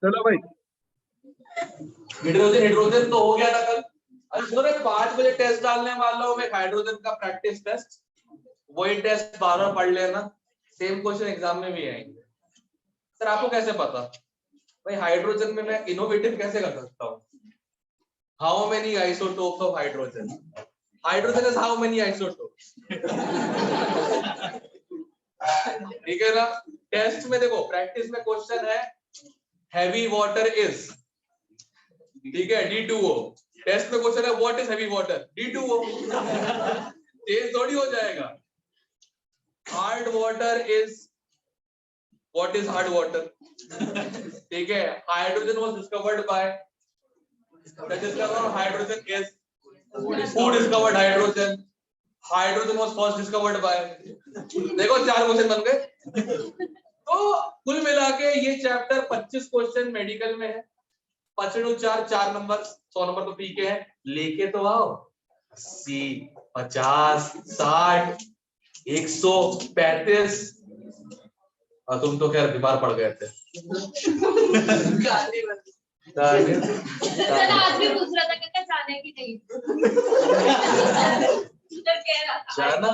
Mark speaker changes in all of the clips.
Speaker 1: चलो भाई,
Speaker 2: hydrogen hydrogen तो हो गया था कल। अरे सुनो रे, 5 बजे टेस्ट डालने वाला हूँ मैं, हाइड्रोजन का प्रैक्टिस टेस्ट। वही टेस्ट बार बार पढ़ लेना, सेम क्वेश्चन एग्जाम में भी आएंगे। सर आपको कैसे पता? भाई हाइड्रोजन में मैं इनोवेटिव कैसे कर सकता हूँ? How many isotopes of hydrogen? Hydrogen is how many isotopes. ठीक है ना? टेस्ट में देखो, प्रैक्टिस में क्वेश्चन है हैवी वाटर इज, ठीक है, D2O। टेस्ट में क्वेश्चन है what is heavy water? D2O। Change थोड़ी हो जाएगा। Hard water is, what is hard water? ठीक है, hydrogen was discovered by, the discover of hydrogen is, who discovered hydrogen? Hydrogen was first discovered by. देखो 4 question बन गए। तो कुल मिला के ये चैप्टर 25 क्वेश्चन मेडिकल में है। 5×4 नंबर, 100 नंबर तो पी के हैं, लेके तो आओ 80, 50, 60, 135। और तुम तो खैर बीमार पड़ गए थे।
Speaker 3: आज भी पूछ रहा था कि जाने की नहीं।
Speaker 2: जाना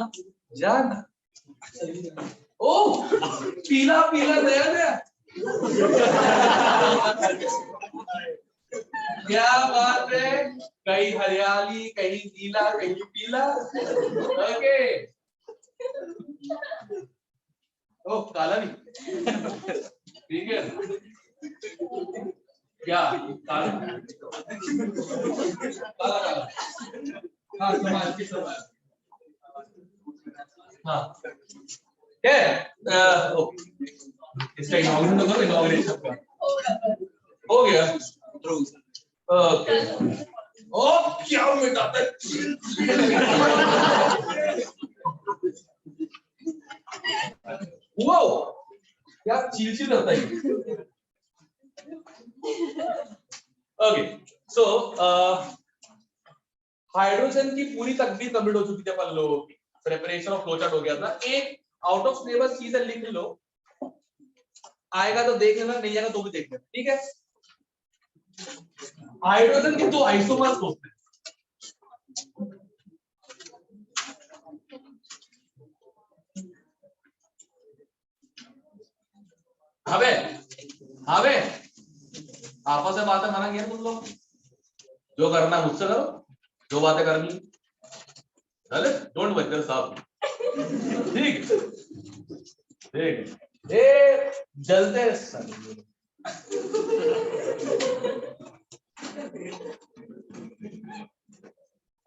Speaker 2: जाना। ओ पीला पीला नया नया। क्या बात है, कहीं हरियाली, कहीं नीला, कहीं पीला। ओके। ओ काला नहीं, ठीक है क्या? काला काला काला। हाँ समाज की समाज। हाँ क्या इसका इनॉग्रेशन तो करो, इनॉग्रेशन का हो गया। ओके। ओ क्या मिटाता है? वो क्या चिलचिल होता है? ओके, सो हाइड्रोजन की पूरी तकनीक कंप्लीट हो चुकी थी अपन लोगों की। प्रिपरेशन ऑफ फ्लोचार्ट हो गया था। एक आउट ऑफ सिलेबस चीज लिख लो, आएगा तो देख लेना, नहीं आएगा तो भी देख लेना, ठीक है? हाइड्रोजन के 2 आइसोमर्स होते हैं। अबे अबे आपस में बातें माना गया तुम लोग, जो करना है मुझसे करो, जो बातें करनी चले, डोंट वरी साहब। ठीक ठीक। ए जलते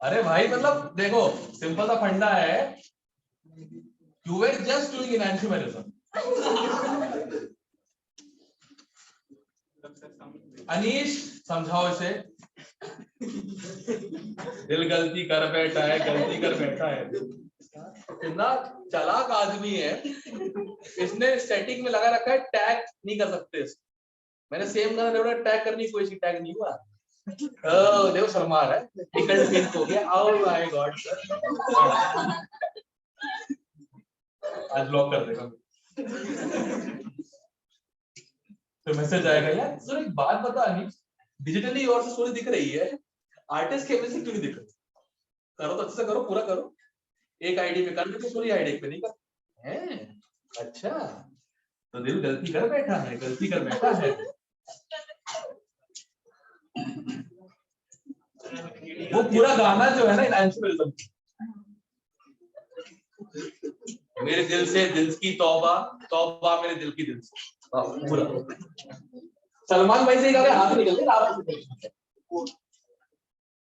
Speaker 2: अरे भाई मतलब देखो, सिंपल सा फंडा है, यू वर जस्ट डूइंग इनैंशियोमेरिज्म। अनीश समझाओ इसे। दिल गलती कर बैठा है, गलती कर बैठा है। इतना चालाक आदमी है, इसने सेटिंग में लगा रखा है टैग नहीं कर सकते इसको। मैंने सेम टैग करने की कोशिश की, टैग नहीं हुआ। ओह देखो शर्मा रहा है, टिकट फिक्स हो गया। ओह माय गॉड सर, आज ब्लॉक कर देगा तो मैसेज आएगा। यार सर एक बात बता अनीश, डिजिटली और स्टोरी दिख रही है, आर्टिस्ट के वजह से क्यों नहीं दिख रही? करो तो अच्छे से करो, पूरा करो। एक आईडी पे कर दे, पूरी आईडी पे नहीं कर है। अच्छा तो दिल गलती कर बैठा है, गलती कर बैठा है। वो पूरा गाना जो है ना इनैंशियोमेरिज्म, मेरे दिल से दिल की तौबा, तौबा मेरे दिल की दिल से, पूरा। सलमान भाई से हाथ निकल गए।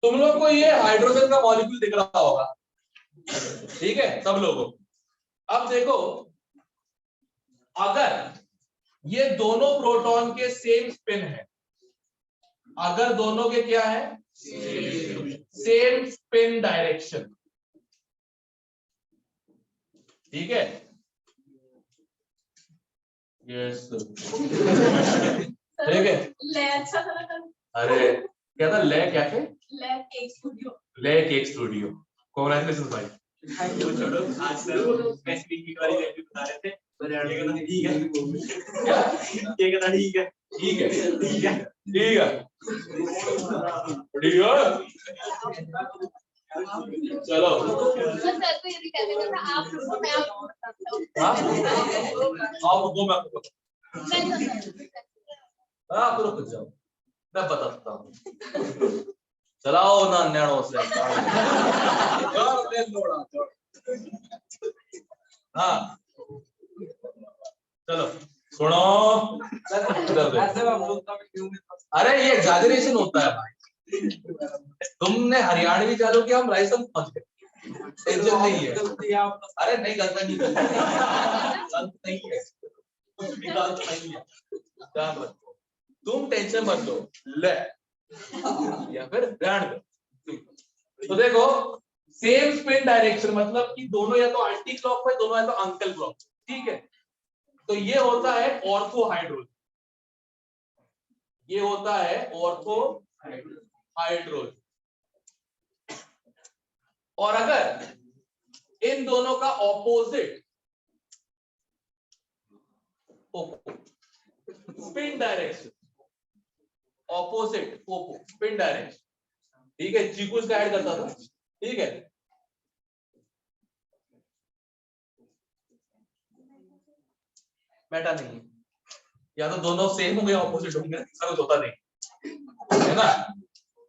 Speaker 2: तुम लोग को ये हाइड्रोजन का मॉलिक्यूल दिख रहा होगा, ठीक है सब लोगों। अब देखो, अगर ये दोनों प्रोटॉन के सेम स्पिन है, अगर दोनों के क्या है सेम स्पिन डायरेक्शन, ठीक है? यस ठीक है। अरे क्या था ले, क्या थे?
Speaker 3: ले केक स्टूडियो।
Speaker 2: ले केक स्टूडियो, कांग्रेचुलेशन भाई।
Speaker 4: छोड़ो, आज सर स्पेसिफिक की वाली वैल्यू बता रहे थे, ठीक है, ये कहता ठीक है।
Speaker 2: ठीक है ठीक है ठीक है चलो
Speaker 3: सर तो ये भी कहते थे ना आप रुको मैं आपको बताता हूँ।
Speaker 2: हाँ आप रुको मैं आपको
Speaker 3: नहीं
Speaker 2: आप रुक जाओ मैं बताता हूँ चलाओ ना न्याणो से हाँ चलो सुनो अरे ये एग्जैजरेशन होता है भाई तुमने हरियाणवी चालू किया हम राइस पहुंच गए टेंशन नहीं है अरे नहीं गलत नहीं गलत नहीं है कुछ भी गलत नहीं है ध्यान रखो तुम टेंशन मत लो ले या फिर ब्रांड तो देखो सेम स्पिन डायरेक्शन मतलब कि दोनों या तो एंटी क्लॉकवाइज दोनों या तो अंकल क्लॉक ठीक है तो ये होता है ऑर्थो हाइड्रोजन ये होता है ऑर्थो हाइड्रोजन और अगर इन दोनों का opposite spin direction opposite spin direction ठीक है चीकू इसका ऐड करता था ठीक है बेटा नहीं या तो दोनों सेम होंगे ऑपोजिट होंगे तीसरा कुछ होता नहीं है ना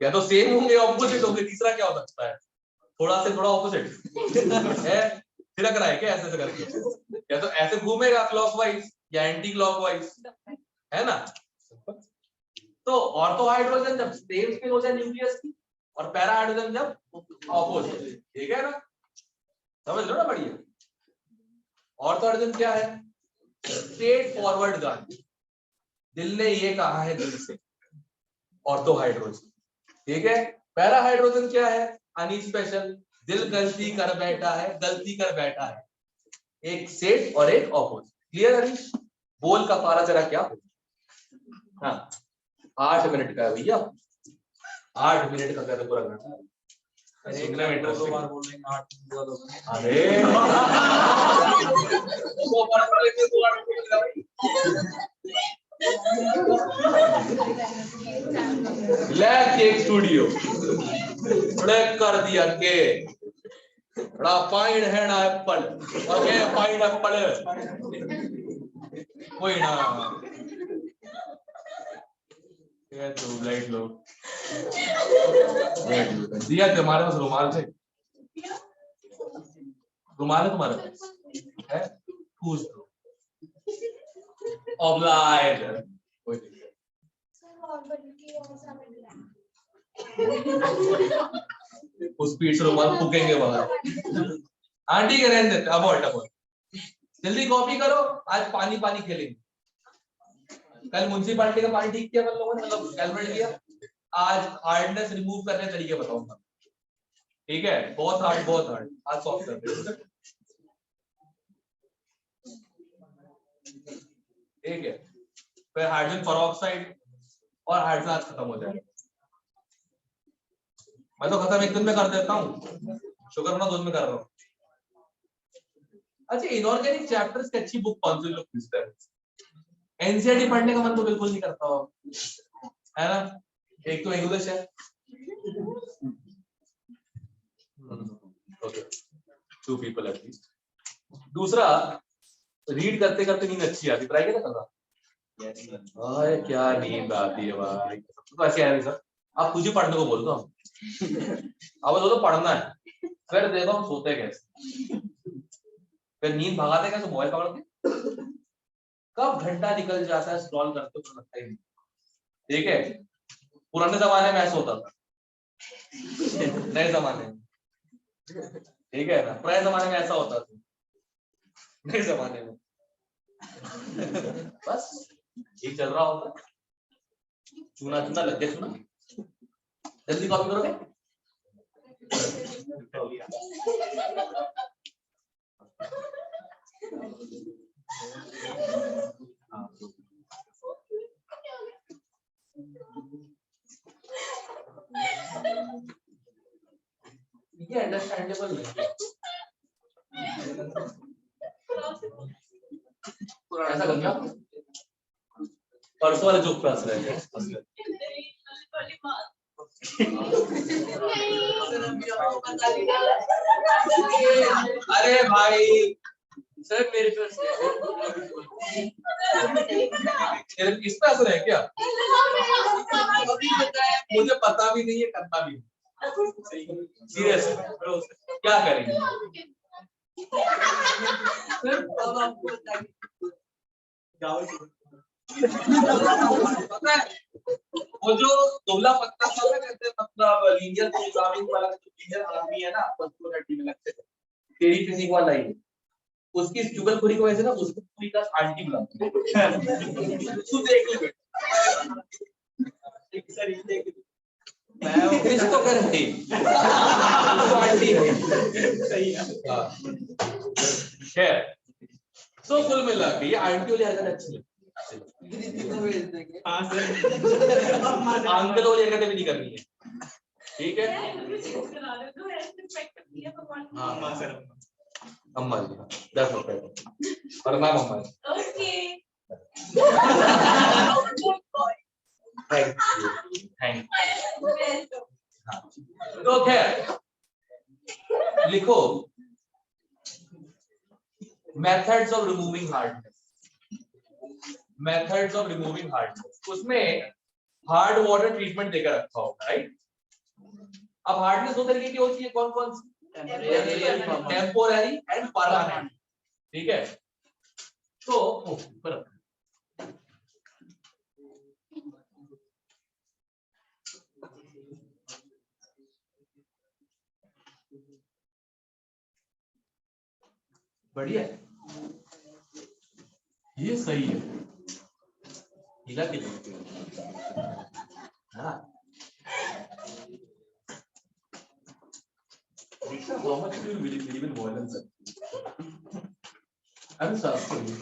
Speaker 2: या तो सेम होंगे ऑपोजिट होंगे तीसरा क्या हो सकता है थोड़ा से थोड़ा ऑपोजिट है थिरक रहा है क्या ऐसे करके या तो ऐसे घूमेगा क्लॉकवाइज या एंटी क्लॉकवाइज है ना तो ऑर्थो हाइड्रोजन जब सेम स्पिन हो जाए न्यूक्लियस की और पैरा हाइड्रोजन जब ऑपोजिट ठीक है ना समझ लो ना बढ़िया ऑर्थो हाइड्रोजन क्या है स्ट्रेट फॉरवर्ड गान दिल ने ये कहा है दिल से ऑर्थो हाइड्रोजन ठीक है पैरा हाइड्रोजन क्या है अनी स्पेशल दिल गलती कर बैठा है एक सेट और एक ऑपोजिट क्लियर अनीश बोल का पारा जरा क्या हाँ 8 मिनट का है भैया 8 मिनट का कहते पूरा घंटा सुनने में इंटरेस्टिंग अरे केक स्टूडियो कर दिया के बड़ा पाइन है ना एप्पल और ये पाइन एप्पल कोई ना ये तो लाइट लो दिया तुम्हारे पास रुमाल है तुम्हारे पास है पूछ दो ऑब्लाइज कोई उस स्पीड से रुमाल फूकेंगे बाहर आंटी के रहने देते अब जल्दी कॉपी करो आज पानी पानी खेलेंगे कल म्युनिसिपैलिटी का पानी ठीक किया कल लोगों ने मतलब कैलकुलेट किया आज हार्डनेस रिमूव करने के तरीके बताऊंगा ठीक है बहुत हार्ड आज सॉल्व करते हैं ठीक है फिर हाइड्रोजन पेरोक्साइड और हाइड्रोजन आज खत्म हो जाएगा मैं तो खत्म एक दिन में कर देता हूँ शुगर ना 2 दिन में कर रहा हूँ अच्छा इनऑर्गेनिक चैप्टर्स की अच्छी बुक कौन सी लोग पूछते हैं एनसीईआरटी पढ़ने का मन तो बिल्कुल नहीं करता हो है ना एक तो इंग्लिश है ओके 2 पीपल एटलीस्ट दूसरा रीड करते करते नींद अच्छी आती ट्राई किया था अरे क्या नींद आती है भाई तो ऐसे आ रही सर आप तुझे पढ़ने को बोल दो अब तो पढ़ना है फिर देखो हम सोते कैसे फिर नींद भगाते कैसे मोबाइल पकड़ के कब घंटा निकल जाता है स्क्रॉल करते तो लगता ही नहीं ठीक है पुराने जमाने में ऐसा होता था नए जमाने में ठीक है ना पुराने जमाने में ऐसा होता था नए जमाने में बस ये चल रहा होता चूना चूना लग गया चूना जल्दी कॉपी करोगे ये अंडरस्टैंडेबल नहीं ऐसा करना परसों वाले जोक पे हंस रहे थे। अरे भाई सर मेरे पे इस पे हंस रहे हैं क्या? मुझे पता भी नहीं है, करना भी सीरियस क्या करेंगे? पता है वो जो दुबला पत्ता सा ना कहते हैं, मतलब लीनियर प्रोग्रामिंग वाला जो लीनियर आदमी है ना, पर्सनैलिटी में लगते हैं तेरी फिजिक वाला ही, उसकी चुगलखोरी की वजह से ना उसको पूरी क्लास आंटी बुलाते हैं। तू देख ले मैं इसको कर रही तो आंटी है सही है। खैर तो कुल मिला के ये आंटी वाली हरकत अच्छी है। अंकल वाली हरकतें भी नहीं करनी है, ठीक है? हाँ अम्मा जी 10 रुपए प्रणाम अम्मा जी। थैंक तो खैर लिखो methods of removing hardness. Methods of removing hardness, उसमें हार्ड वाटर ट्रीटमेंट देकर रखा होगा, राइट? अब हार्डनेस दो तरीके की होती है, कौन कौन सी? टेम्पोररी एंड परमानेंट, ठीक है? तो बढ़िया ये सही है, हिला के हाँ how much do you believe in violence? I'm sorry,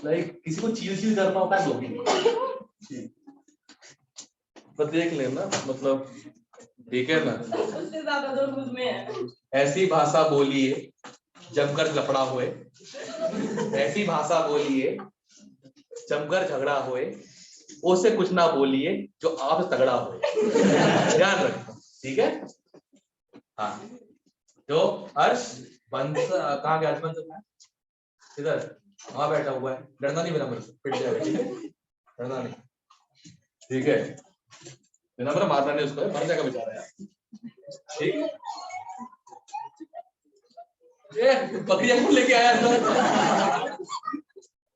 Speaker 2: like किसी को चील करना होता है तो भी पर देख लेना, मतलब ठीक है ना? उससे ज्यादा तो मुझ में है। ऐसी भाषा बोलिए जमकर लफड़ा होए, ऐसी भाषा बोलिए जमकर झगड़ा होए, उससे कुछ ना बोलिए जो आप तगड़ा होए। ध्यान रखना, ठीक है? हाँ जो हर्ष बंस कहाँ गया? बंस इधर वहां बैठा हुआ है, डरना नहीं मेरा, मुझसे पिट जाएगा, ठीक है? डरना नहीं, ठीक है? मेरा मारना नहीं उसको, मर जाएगा बेचारा यार, ठीक है? ये बकरियां कौन लेके आया अंदर?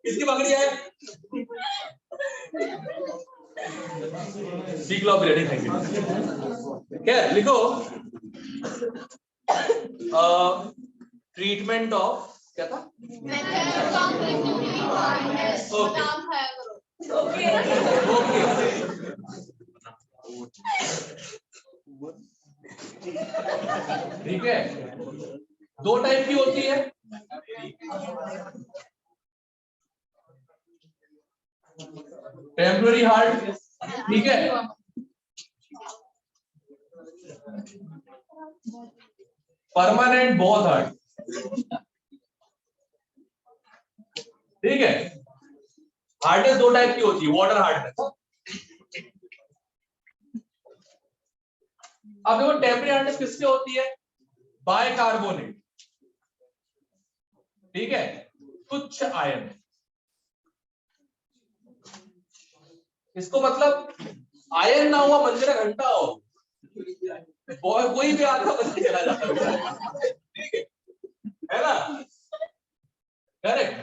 Speaker 2: किसकी बकरी है? सीख लो रेडी, थैंक यू। क्या लिखो ट्रीटमेंट ऑफ क्या था? ओके ठीक है, दो टाइप की होती है, टेम्पररी हार्ड, ठीक है? परमानेंट बहुत हार्ड, ठीक है? हार्डनेस दो टाइप की होती है, वाटर हार्डनेस। अब देखो टेम्पररी हार्डनेस किससे होती है? बाइकार्बोनेट, ठीक है? तुच्छ आयन, इसको मतलब आयन ना हुआ बंदे का घंटा हो, कोई भी आधा बंदे चला जाता है, ठीक है ना? करेक्ट।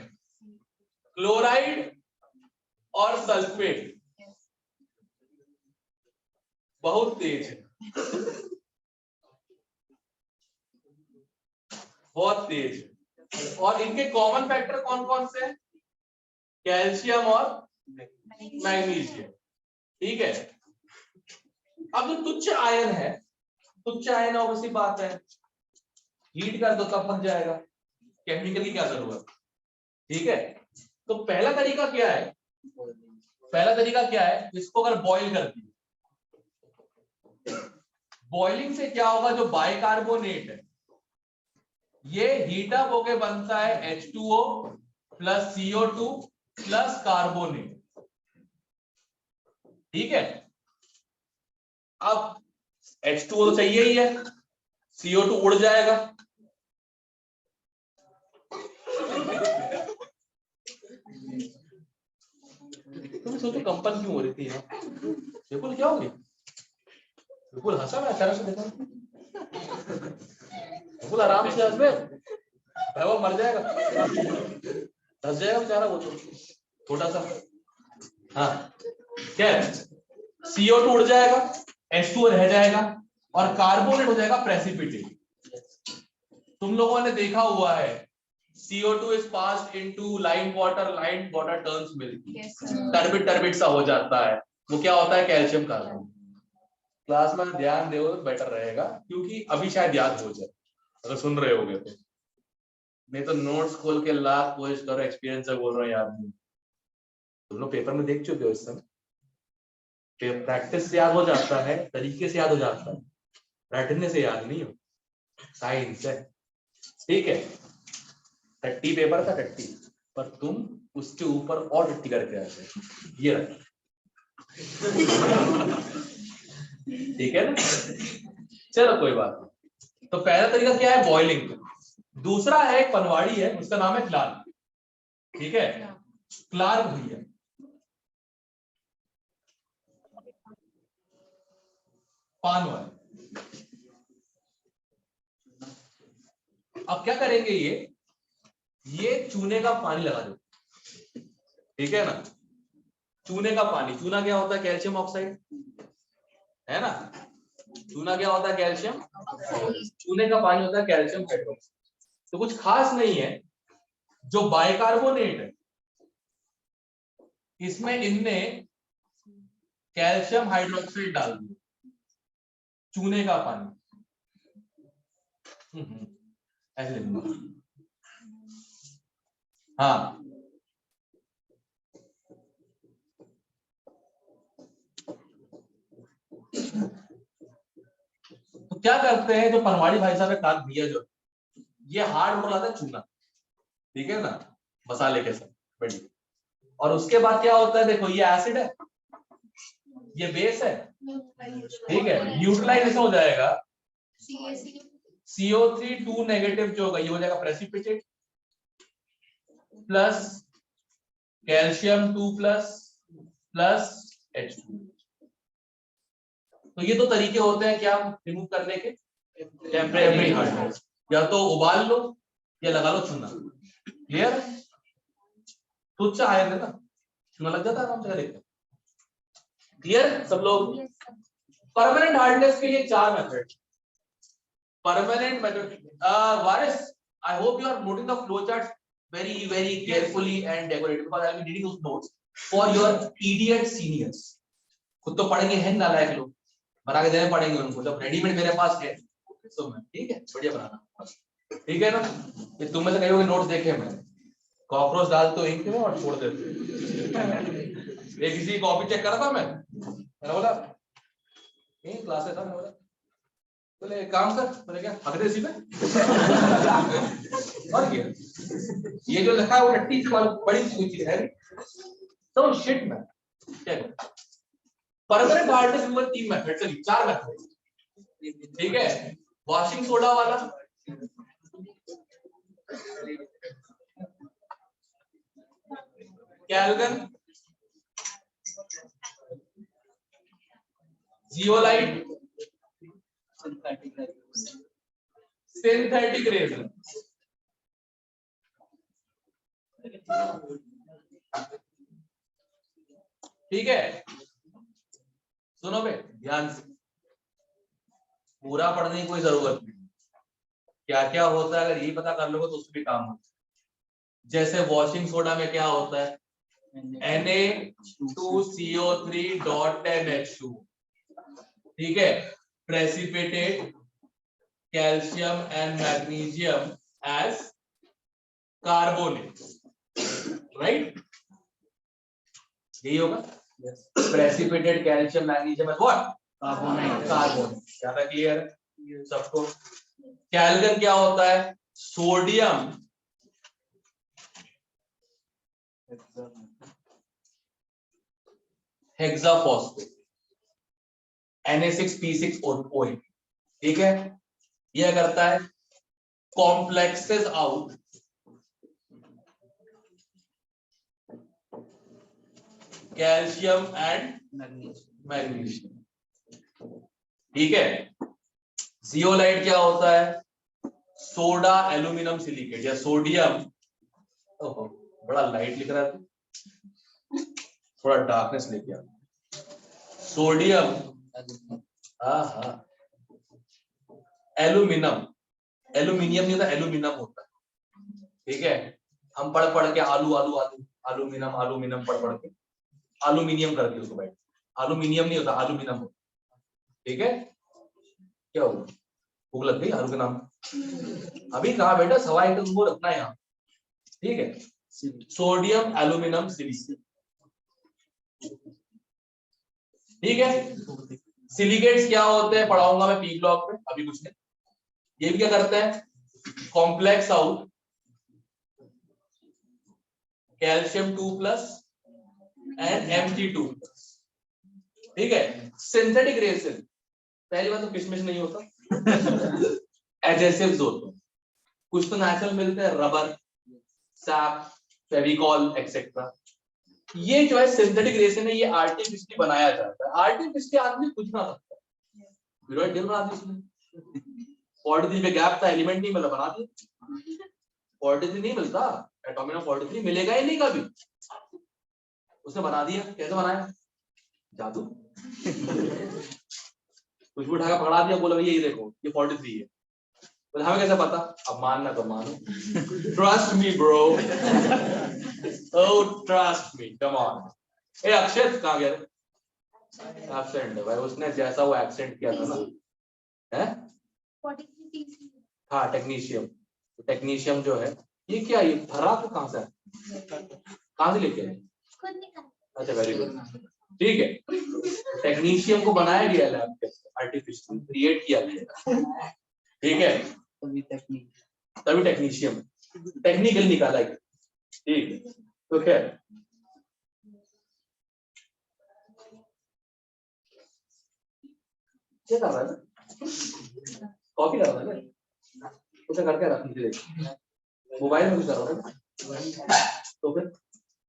Speaker 2: क्लोराइड और सल्फेट बहुत तेज है, बहुत तेज है, और इनके कॉमन फैक्टर कौन कौन से हैं? कैल्शियम और मैग्नीशियम, ठीक है? अब जो तुच्छ आयन है, तुच्छ आयन ऑब्वियसली बात है, हीट कर दो तब बन जाएगा, केमिकल की क्या जरूरत, ठीक है? तो पहला तरीका क्या है? पहला तरीका क्या है? इसको अगर बॉईल कर दिए, बॉइलिंग से क्या होगा? जो बाइकार्बोनेट है ये हीट अप होके बनता है H2O plus CO2 plus carbonate, ठीक है, अब H2O तो चाहिए ही है, CO2 उड़ जाएगा, तुम सोचो कंपन क्यों हो रही थी यहाँ, बिल्कुल क्या हो गया, बिल्कुल हंसा मैं अचानक से देखा, बिल्कुल आराम से हंस में वो मर जाएगा, धस जाएगा बेचारा वो तो छोटा सा। हाँ क्या है, CO2 उड़ जाएगा, H2O रह जाएगा और कार्बोनेट हो जाएगा प्रेसिपिटेट। तुम लोगों ने देखा हुआ है CO2 is passed into lime water turns milky, turbid सा हो जाता है, वो क्या होता है, कैल्शियम कार्बोनेट। क्लास में ध्यान दो बेटर रहेगा, क्योंकि अभी शायद याद हो जाए अगर सुन रहे होगे तो, नहीं तो नोट्स खोल के लाख कोशिश करो, एक्सपीरियंस से बोल रहा हूँ याद नहीं, तुम लोग पेपर में देख चुके हो इस समय, प्रैक्टिस से याद हो जाता है, तरीके से याद हो जाता है, रटने से याद नहीं हो, साइंस है, ठीक है। टट्टी पेपर था टट्टी, पर तुम उसके ऊपर और टट्टी करके आते, ये रख, ठीक है ना, चलो कोई बात नहीं। तो पहला तरीका क्या है, बॉइलिंग। दूसरा है एक पनवाड़ी है, उसका नाम है क्लार्क, ठीक है, क्लार्क भैया, पान वाले। अब क्या करेंगे, ये चूने का पानी लगा दो, ठीक है ना, चूने का पानी, चूना क्या होता है, कैल्शियम ऑक्साइड, है ना, चूना क्या होता है, कैल्शियम, चूने का पानी होता है कैल्शियम हाइड्रोक्साइड। तो कुछ खास नहीं है, जो बाइकार्बोनेट है इसमें इनने कैल्शियम हाइड्रोक्साइड डाल दिया, चूने का पानी, ऐसे लिखूंगा, हाँ तो क्या करते हैं जो पनवाड़ी भाई साहब काट दिया, जो ये हार्ड हो जाता है चूना, ठीक है ना, मसाले के साथ बढ़िया, और उसके बाद क्या होता है, देखो ये एसिड है, ये बेस है, ठीक है, न्यूट्रलाइजेशन हो जाएगा, CO3 2 नेगेटिव जो होगा ये हो जाएगा precipitate, plus calcium 2 plus H2। तो ये दो तरीके होते हैं क्या रिमूव करने के, टेम्परेरी हार्डनेस, या तो उबाल लो या लगा लो चूना, क्लियर, तुच्छ आयन है ना, चूना लग जाता है आराम से, देखते, क्लियर सब लोग। परमानेंट हार्डनेस के लिए 4 मेथड, परमानेंट मेथड, वारिस I hope you are noting the flow chart very carefully and decorated, because I will be reading those notes for your idiot seniors। खुद तो पढ़ेंगे हैं नालायक लोग, बना के देने पड़ेंगे उनको, जब रेडीमेड मेरे पास है तो मैं, ठीक है, बढ़िया बनाना, ठीक है ना। ये तुम में से कई लोग नोट्स देखे मैंने, कॉकरोच डाल तो इंक में और छोड़ देते, एक किसी कॉपी चेक करा था मैंने बोला क्लासेस था, मैंने बोला बोले काम कर, बोले क्या हक दे सीधे और क्या, ये जो लिखा है वो टट्टी से बड़ी कोई चीज है तो शिट में क्या परमानेंट हार्डनेस में 3 मेथड से 4 मेथड, ठीक है, वॉशिंग सोडा वाला, कैल्गन, जियोलाइट, सिंथेटिक रेजन, ठीक है, सुनो बे ध्यान से, पूरा पढ़ने की कोई जरूरत नहीं, क्या क्या होता है अगर यही पता कर लोगे तो उसमें भी काम होता है। जैसे वॉशिंग सोडा में क्या होता है, Na2CO3.10H2, ठीक है, precipitate calcium and magnesium as carbonate, right, यही होगा, precipitate calcium magnesium as what, carbonate, ज्यादा क्लियर है सबको। कैल्गन क्या होता है, सोडियम हेक्साफॉस्फेट Na6P6O8, ठीक है। यह करता है complexes out calcium and magnesium, ठीक है। जियोलाइट क्या होता है? सोडा एल्यूमिनियम सिलिकेट या सोडियम, बड़ा लाइट लिख रहा है, थोड़ा डार्कनेस लेके आ। सोडियम एल्यूमिनियम, एल्यूमिनियम नहीं होता, एल्यूमिनियम होता है, ठीक है। हम पढ़ पढ़ के आलू आलू आलू एल्यूमिनियम एल्यूमिनियम पढ़ के एल्यूमिनियम कर दिया उसको, बैठ एल्यूमिनियम नहीं होता, एल्यूमिनियम होता, ठीक है। क्या हुआ, भूख लग गई आलू के नाम? अभी कहा बेटा, सवाई तुमको रखना है यहाँ, ठीक है। सोडियम एल्यूमिनियम सिलिकेट, ठीक है। सिलिकेट्स क्या होते हैं पढ़ाऊंगा मैं पी ब्लॉक में, अभी कुछ नहीं। ये भी क्या करते हैं? Complex out calcium 2+ and Mg2+, ठीक है। सिंथेटिक रेसिन, पहली बात तो किशमिश नहीं होता, एडहेसिव्स होते हैं, कुछ तो नेचुरल मिलते हैं, रबर, सैप, फेविकॉल एक्सेट्रा। ये जो है सिंथेटिक रेसिन है, ये आर्टिफिशियली बनाया जाता है। आर्टिफिशियली आदमी कुछ ना सकता है, विरोइड डिल बना दी उसने, 43 पे गैप था, एलिमेंट नहीं मिला, बना दिया। 43 नहीं मिलता, एटॉमिक नंबर 43 मिलेगा ही नहीं कभी, उसने बना दिया। कैसे बनाया? जादू। कुछ भी उठा के पकड़ा दिया, बोला भैया ये देखो ये 43 है, बोला हमें कैसे पता? अब मानना तो मानो, trust me bro, oh trust me, come on. ए अक्षत कहाँ गया? एब्सेंट है भाई, उसने जैसा वो एक्सेंट किया था ना, है
Speaker 3: 43
Speaker 2: हाँ टेक्नीशियम। टेक्नीशियम जो है ये क्या, ये भरा तो कहाँ से है? कहाँ से लेके आए?
Speaker 3: खुद निकाल।
Speaker 2: अच्छा वेरी गुड, ठीक है। टेक्नीशियम को बनाया गया लैब के, आर्टिफिशियल क्रिएट किया गया, ठीक है। तभी टेक्नीशियम, टेक्निकल निकाला गया, ठीक है। तो क्या क्या कर रहा है? कॉपी कर रहा है ना, उसे करके रख दीजिए, मोबाइल में भी कर रहा है तो फिर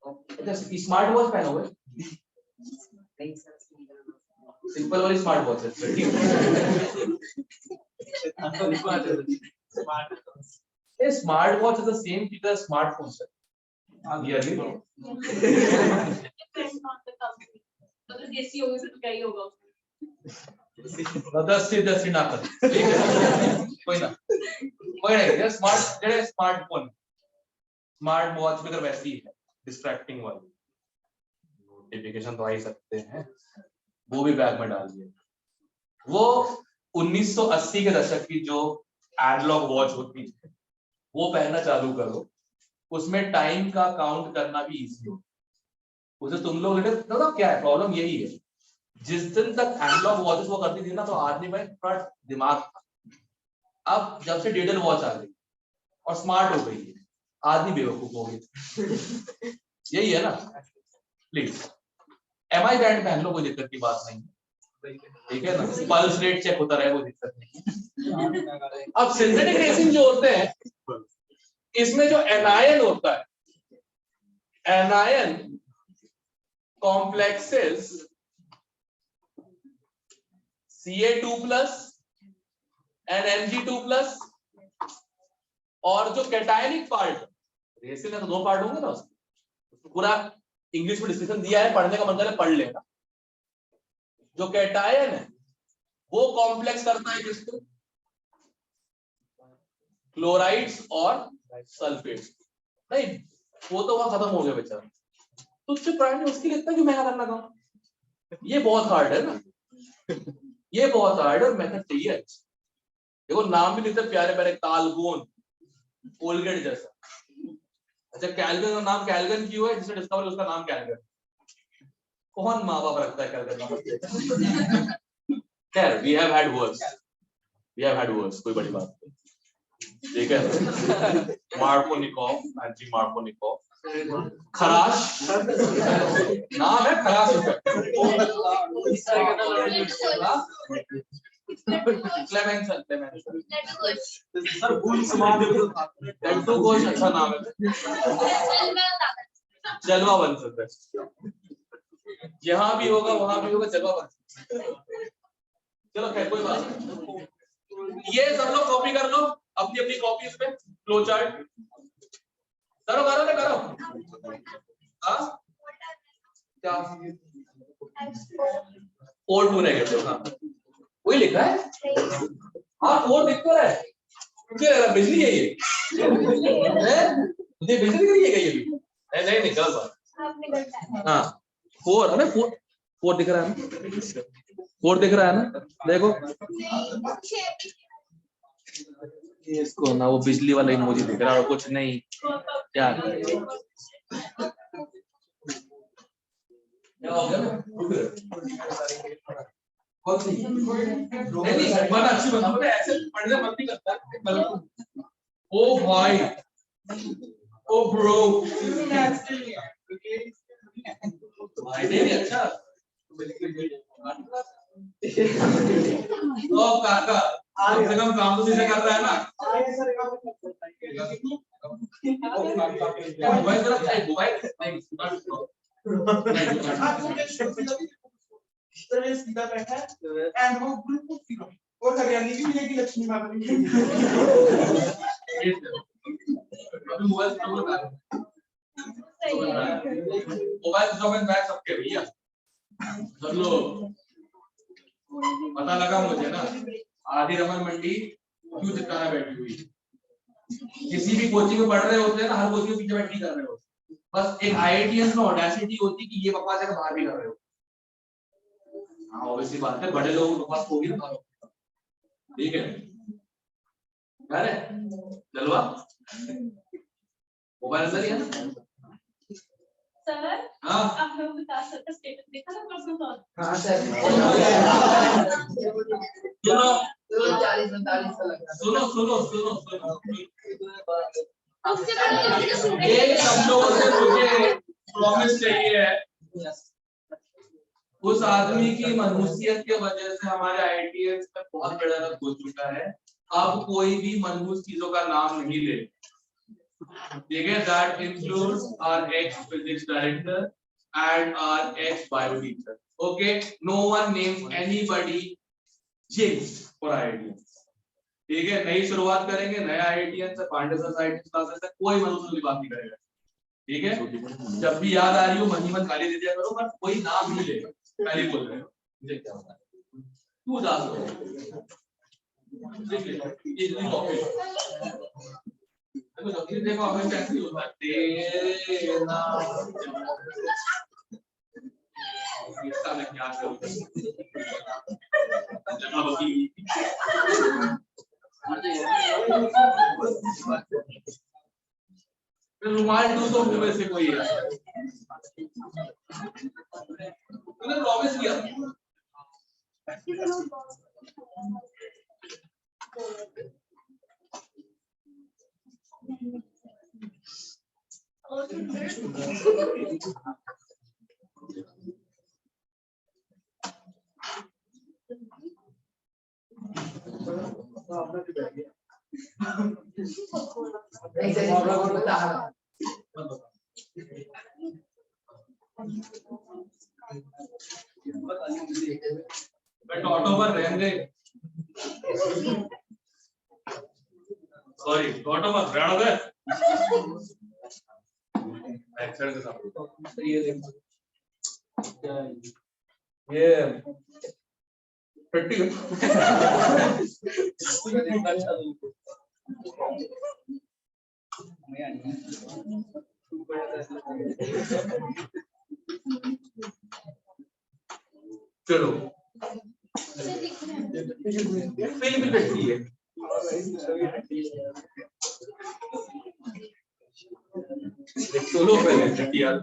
Speaker 2: अच्छा स्मार्ट वॉच पहना हुआ है, सिंपल वाली स्मार्ट वॉच है, ठीक है। Smart watch is the same feature smartphone से, क्लियरली
Speaker 3: देसी होगी तो क्या ही होगा?
Speaker 2: दस्ती ना कर, ठीक है। कोई नहीं, स्मार्टफोन स्मार्ट वॉच भी अगर वैसी है डिस्ट्रैक्टिंग वाली, नोटिफिकेशन तो आ ही सकते हैं, वो भी बैग में डाल दिए। वो 1980 के दशक की जो एनालॉग वॉच होती है वो पहनना चालू करो, उसमें टाइम का काउंट करना भी इजी हो। उसे तुम लोग तो क्या है, प्रॉब्लम यही है, जिस दिन तक एनालॉग वॉचेस वो करती थी ना, तो आदमी में थोड़ा दिमाग था। अब जब से डिजिटल वॉच आ गई और स्मार्ट हो गई है, आदमी बेवकूफ हो गई। यही है ना। प्लीज MI बैंड पहन लो, कोई दिक्कत की बात नहीं, ठीक है ना। पल्स रेट चेक होता रहे, कोई दिक्कत नहीं। अब सिंथेटिक रेसिन जो होते हैं, इसमें जो एनायन होता है, anion complexes Ca2+ and Mg2+, और जो कैटायनिक पार्ट, रेसिन में तो 2 पार्ट होंगे ना, उसको पूरा इंग्लिश में डिस्क्रिप्शन दिया है, पढ़ने का मतलब है पढ़ लेना। जो कैटायन है वो कॉम्प्लेक्स करता है किसको? क्लोराइड्स और सल्फेट्स। नहीं वो तो वहां खत्म हो गया बेचारा, तुझसे पढ़ने उसके लिए इतना क्यों महंगा करना था? ये बहुत हार्ड है ना, ये बहुत हार्ड है और मेथड चाहिए। देखो नाम भी लिखते प्यारे प्यारे, काल्गोन, कोलगेट जैसा। अच्छा कैल्गन का नाम कैल्गन क्यों है? जिसने डिस्कवर उसका नाम कैल्गन। कौन माँ बाप रखता है कैल्गन? खैर वी हैव हैड वर्स, कोई बड़ी बात नहीं, ठीक है। मार्कोनिकॉफ, एंटी मार्कोनिकॉफ, खराश नाम है, खराश क्लेमेंसन, क्लेमेंसन
Speaker 1: सर फूल समाज
Speaker 2: लड्डू घोष अच्छा नाम है। जलवा बन सकता है, जहां भी होगा वहां भी होगा, जलवा बन सकता है। चलो खैर कोई बात नहीं, ये सब लोग कॉपी कर लो अपनी अपनी कॉपीज पे फ्लो चार्ट। करो करो ना करो। हाँ क्या कोड पूरा है क्या? हाँ वही लिखा है। हाँ कोड दिख तो रहा है, मुझे लग रहा बिजली है ये, मुझे बिजली नहीं है ये भी। नहीं निकल बात। हाँ 4 हमें 4 दिख रहा है ना, 4 दिख रहा है ना, देखो इसको ना वो बिजली वाला इमोजी दिख रहा है और कुछ नहीं। क्या हो गया? नहीं बना अच्छी बना, पता है ऐसे पढ़ने मन नहीं करता। ओ भाई, ओ ब्रो, भाई नहीं अच्छा। ओ काका कम से कम काम तो सीधे कर रहा है ना। मोबाइल जरा मोबाइल
Speaker 1: सीधा बैठा है एंड वो बिल्कुल सीधा और हरियाणी की मिलेगी लक्ष्मी माता की।
Speaker 2: अभी मोबाइल नंबर कर मोबाइल जो मैं बैग सबके भैया सब लोग पता लगा मुझे ना आदि रमन मंडी क्यों चित्ताना बैठी हुई। किसी भी कोचिंग में पढ़ रहे होते हैं ना, हर कोचिंग के पीछे बैठ के कर रहे होते, बस एक आईआईटीएस में ऑडेसिटी होती कि ये बकवास है बाहर भी कर रहे हो। हाँ ऑब्वियसली बात है, बड़े लोगों के पास होगी ना, ठीक है। अरे जलवा मोबाइल अंदर ही है ना
Speaker 3: सर।
Speaker 2: हाँ
Speaker 3: आपने वो विकास सर का स्टेटस देखा ना परसों?
Speaker 1: हाँ सर
Speaker 2: सुनो सुनो सुनो सुनो
Speaker 3: उससे बड़ा
Speaker 2: ये सब लोगों से मुझे प्रॉमिस चाहिए है, उस आदमी की मनहूसियत की वजह से हमारे आईआईटीएस में बहुत बड़ा हो चुका है। अब कोई भी मनहूस चीजों का नाम नहीं ले, ठीक है। That includes our ex physics director and our ex bio teacher. Okay, no one names anybody jinx for IITs, ठीक है। नई शुरुआत करेंगे, नया आईआईटीएस से पांडे सोसाइटी क्लासेस से कोई मनहूस की बात नहीं करेगा, ठीक है। जब भी याद आ रही हो मन ही मन गाली दे दिया करो, पर कोई नाम नहीं लेगा। पहले बोल रहे हो मुझे क्या होता है, तू जा सो इतनी कॉपी देखो हमें कैसे होता है तेरा इसका मैं क्या करूं जनाब की रुमाल दूसरों में से कोई है, तूने प्रॉमिस किया। बट ऑटो पर रहेंगे, सॉरी ऑटो पर रहने एक्सेल के साथ ये देखो ये पट्टी चलो फिल्म भी बैठती है चलो पहले छठी यार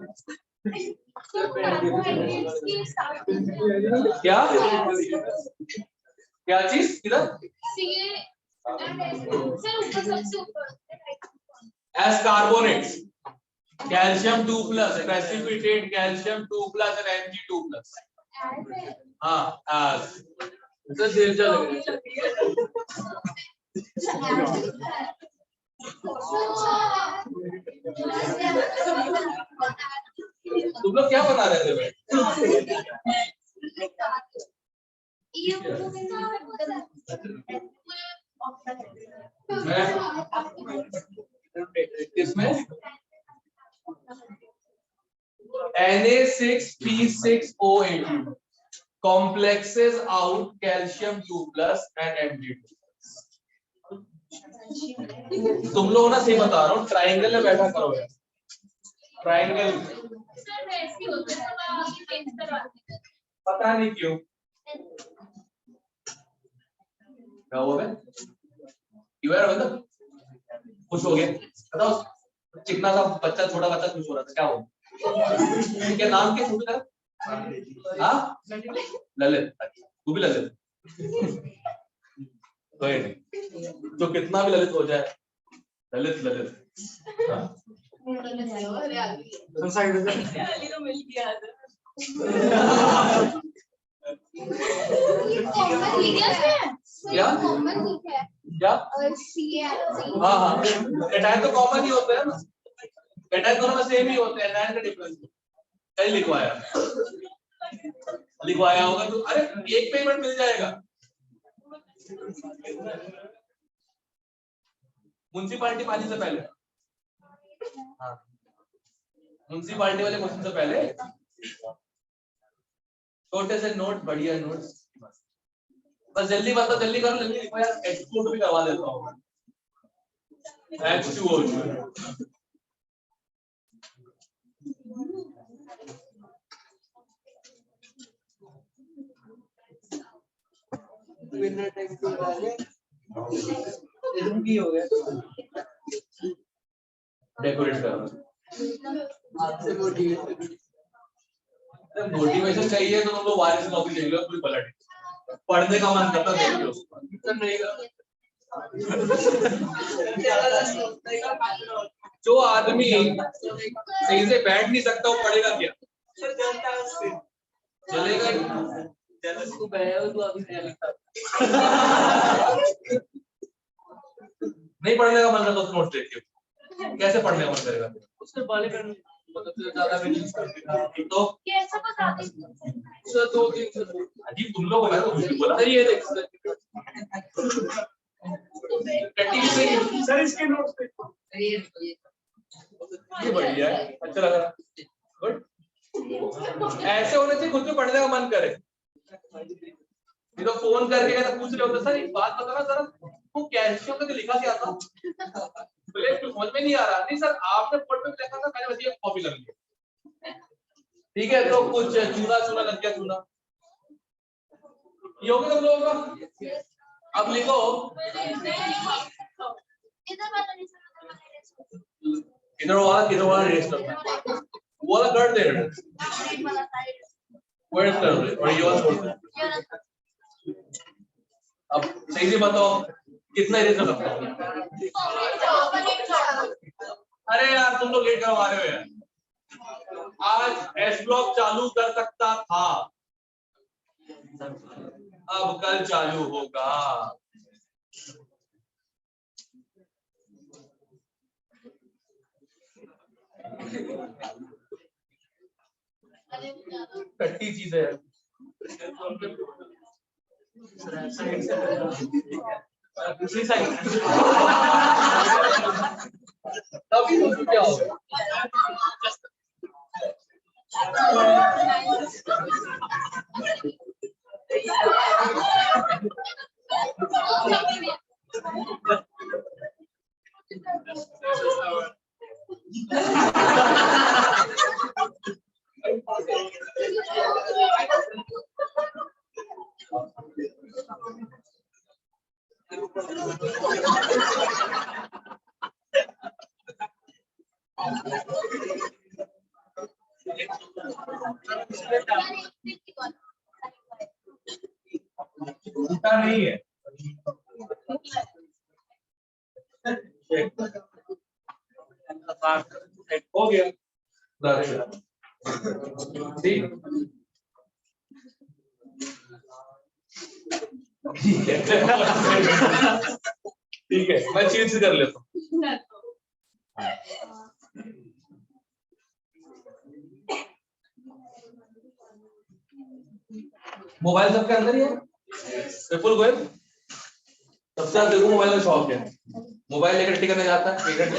Speaker 2: क्या क्या चीज किधर S carbonates calcium 2+ precipitate calcium 2+ and Mg2+. हाँ as
Speaker 4: सर देर चलेगा
Speaker 2: तुम लोग क्या बना रहे थे भाई? इसमें Na6P6O18 complexes out calcium 2+ and Mg2. तुम लोग ना सही बता रहा हूँ, ट्राइंगल में बैठा करो यार, ट्राइंगल। पता नहीं क्यों क्या हुआ है? क्यों यार मतलब खुश हो गया? बताओ, चिकना सा बच्चा, छोटा बच्चा खुश हो रहा था, क्या हो? क्या नाम क्या छोटा? हाँ ललित, तू भी ललित? कोई नहीं, तो कितना भी ललित हो जाए, ललित ललित। हाँ। क्या क्या? हाँ हाँ, कैटायन तो कॉमन ही होता है ना, कैटायन दोनों में सेम ही होते हैं, एनायन का डिफरेंस कहीं लिखवाया होगा तो, अरे एक पेमेंट मिल जाएगा। म्युनिसिपालिटी पानी से पहले, हाँ म्युनिसिपालिटी वाले क्वेश्चन से पहले छोटे से नोट, बढ़िया नोट्स, बस जल्दी बता, जल्दी करो, जल्दी लिखो यार, एक्सपोर्ट भी करवा देता हूँ। H2O2
Speaker 4: विनर टाइम टू डाले की हो गया
Speaker 2: डेकोरेट करना।
Speaker 4: आपसे
Speaker 2: मोटिवेशन चाहिए तो तुम लोग वायरस कॉपी देख लो, पूरी पलट पढ़ने का मन करता देख लो, नहीं जो आदमी सही से बैठ नहीं सकता वो पढ़ेगा क्या? चलेगा ही नहीं। पढ़ने का मन करता तो नोट देखिए, कैसे पढ़ने का मन करेगा?
Speaker 4: उसके बाले में मतलब ज्यादा भी यूज करते
Speaker 2: तो
Speaker 3: कैसा बता दे
Speaker 4: सर 2-3 सर
Speaker 2: अजीब तुम लोग को बोला
Speaker 4: सर ये देख
Speaker 1: सर इसके नोट्स पे
Speaker 2: ये बढ़िया है, अच्छा लग रहा, गुड। ऐसे होने से खुद को पढ़ने का मन करे। ये तो फोन करके कहता पूछ रहे होते, सर एक बात बताना सर, वो कैल्शियम का लिखा क्या था? बोले समझ में नहीं आ रहा। नहीं सर आपने बोर्ड पे लिखा था, मैंने बस ये कॉपी कर लिया। ठीक है, तो कुछ चूना चूना लग गया, चूना ये हो गया तुम लोगों का। अब लिखो इधर वाला रेस करना है, वो वाला कर दे वर्ड कर दे और ये वाला छोड़ दे। अब सही से बताओ कितना इरेज कर सकते हो? अरे यार तुम लोग लेट करवा रहे हो यार। आज एस ब्लॉक चालू कर सकता था, अब कल चालू होगा। टट्टी चीज है दूसरी साइड। तभी तो क्या होगा? उल्टा नहीं है, हो गया। ठीक ठीक है ठीक है, मैं चीट से कर लेता हूँ। मोबाइल सबके अंदर ही है, विपुल गोयल सबसे ज्यादा देखो मोबाइल का शौक है, मोबाइल लेकर टट्टी करने जाता है 1 घंटे,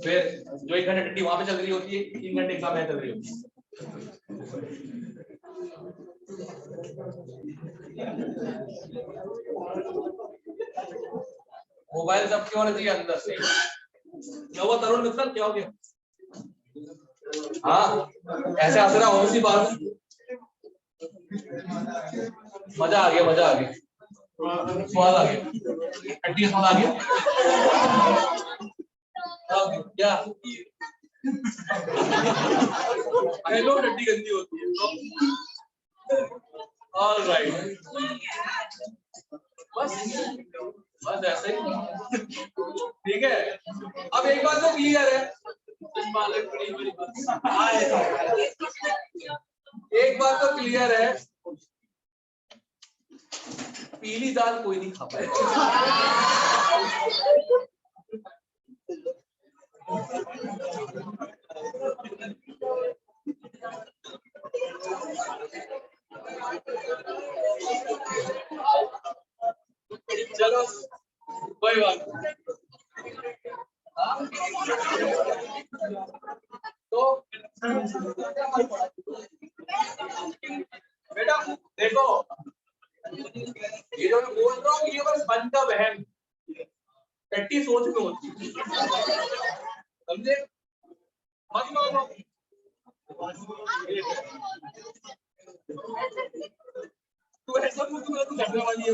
Speaker 2: फिर जो 1 घंटे टट्टी वहां पे चल रही होती है, 3 घंटे एग्जाम में चल रही होती है। मोबाइल सबके होना चाहिए अंदर से। क्या हुआ तरुण मित्तल, क्या हो गया? हाँ ऐसे हंस रहा हूँ, सी बात है। मजा आ गया, मजा आ गया, स्वाद आ गया, टट्टी स्वाद आ गया। क्या हेलो, टट्टी गंदी होती है। ऑलराइट, बस बस ऐसे ही, ठीक है। अब एक बात तो क्लियर है, एक बात तो क्लियर है, पीली दाल कोई नहीं खा पाएगा। चलो कोई बात नहीं। तो बेटा देखो, ये जो मैं बोल रहा हूँ ये बस मन का वहम, टट्टी सोच में होती है, समझे? मत मानो। तू ऐसा तू झगड़ा वाली है।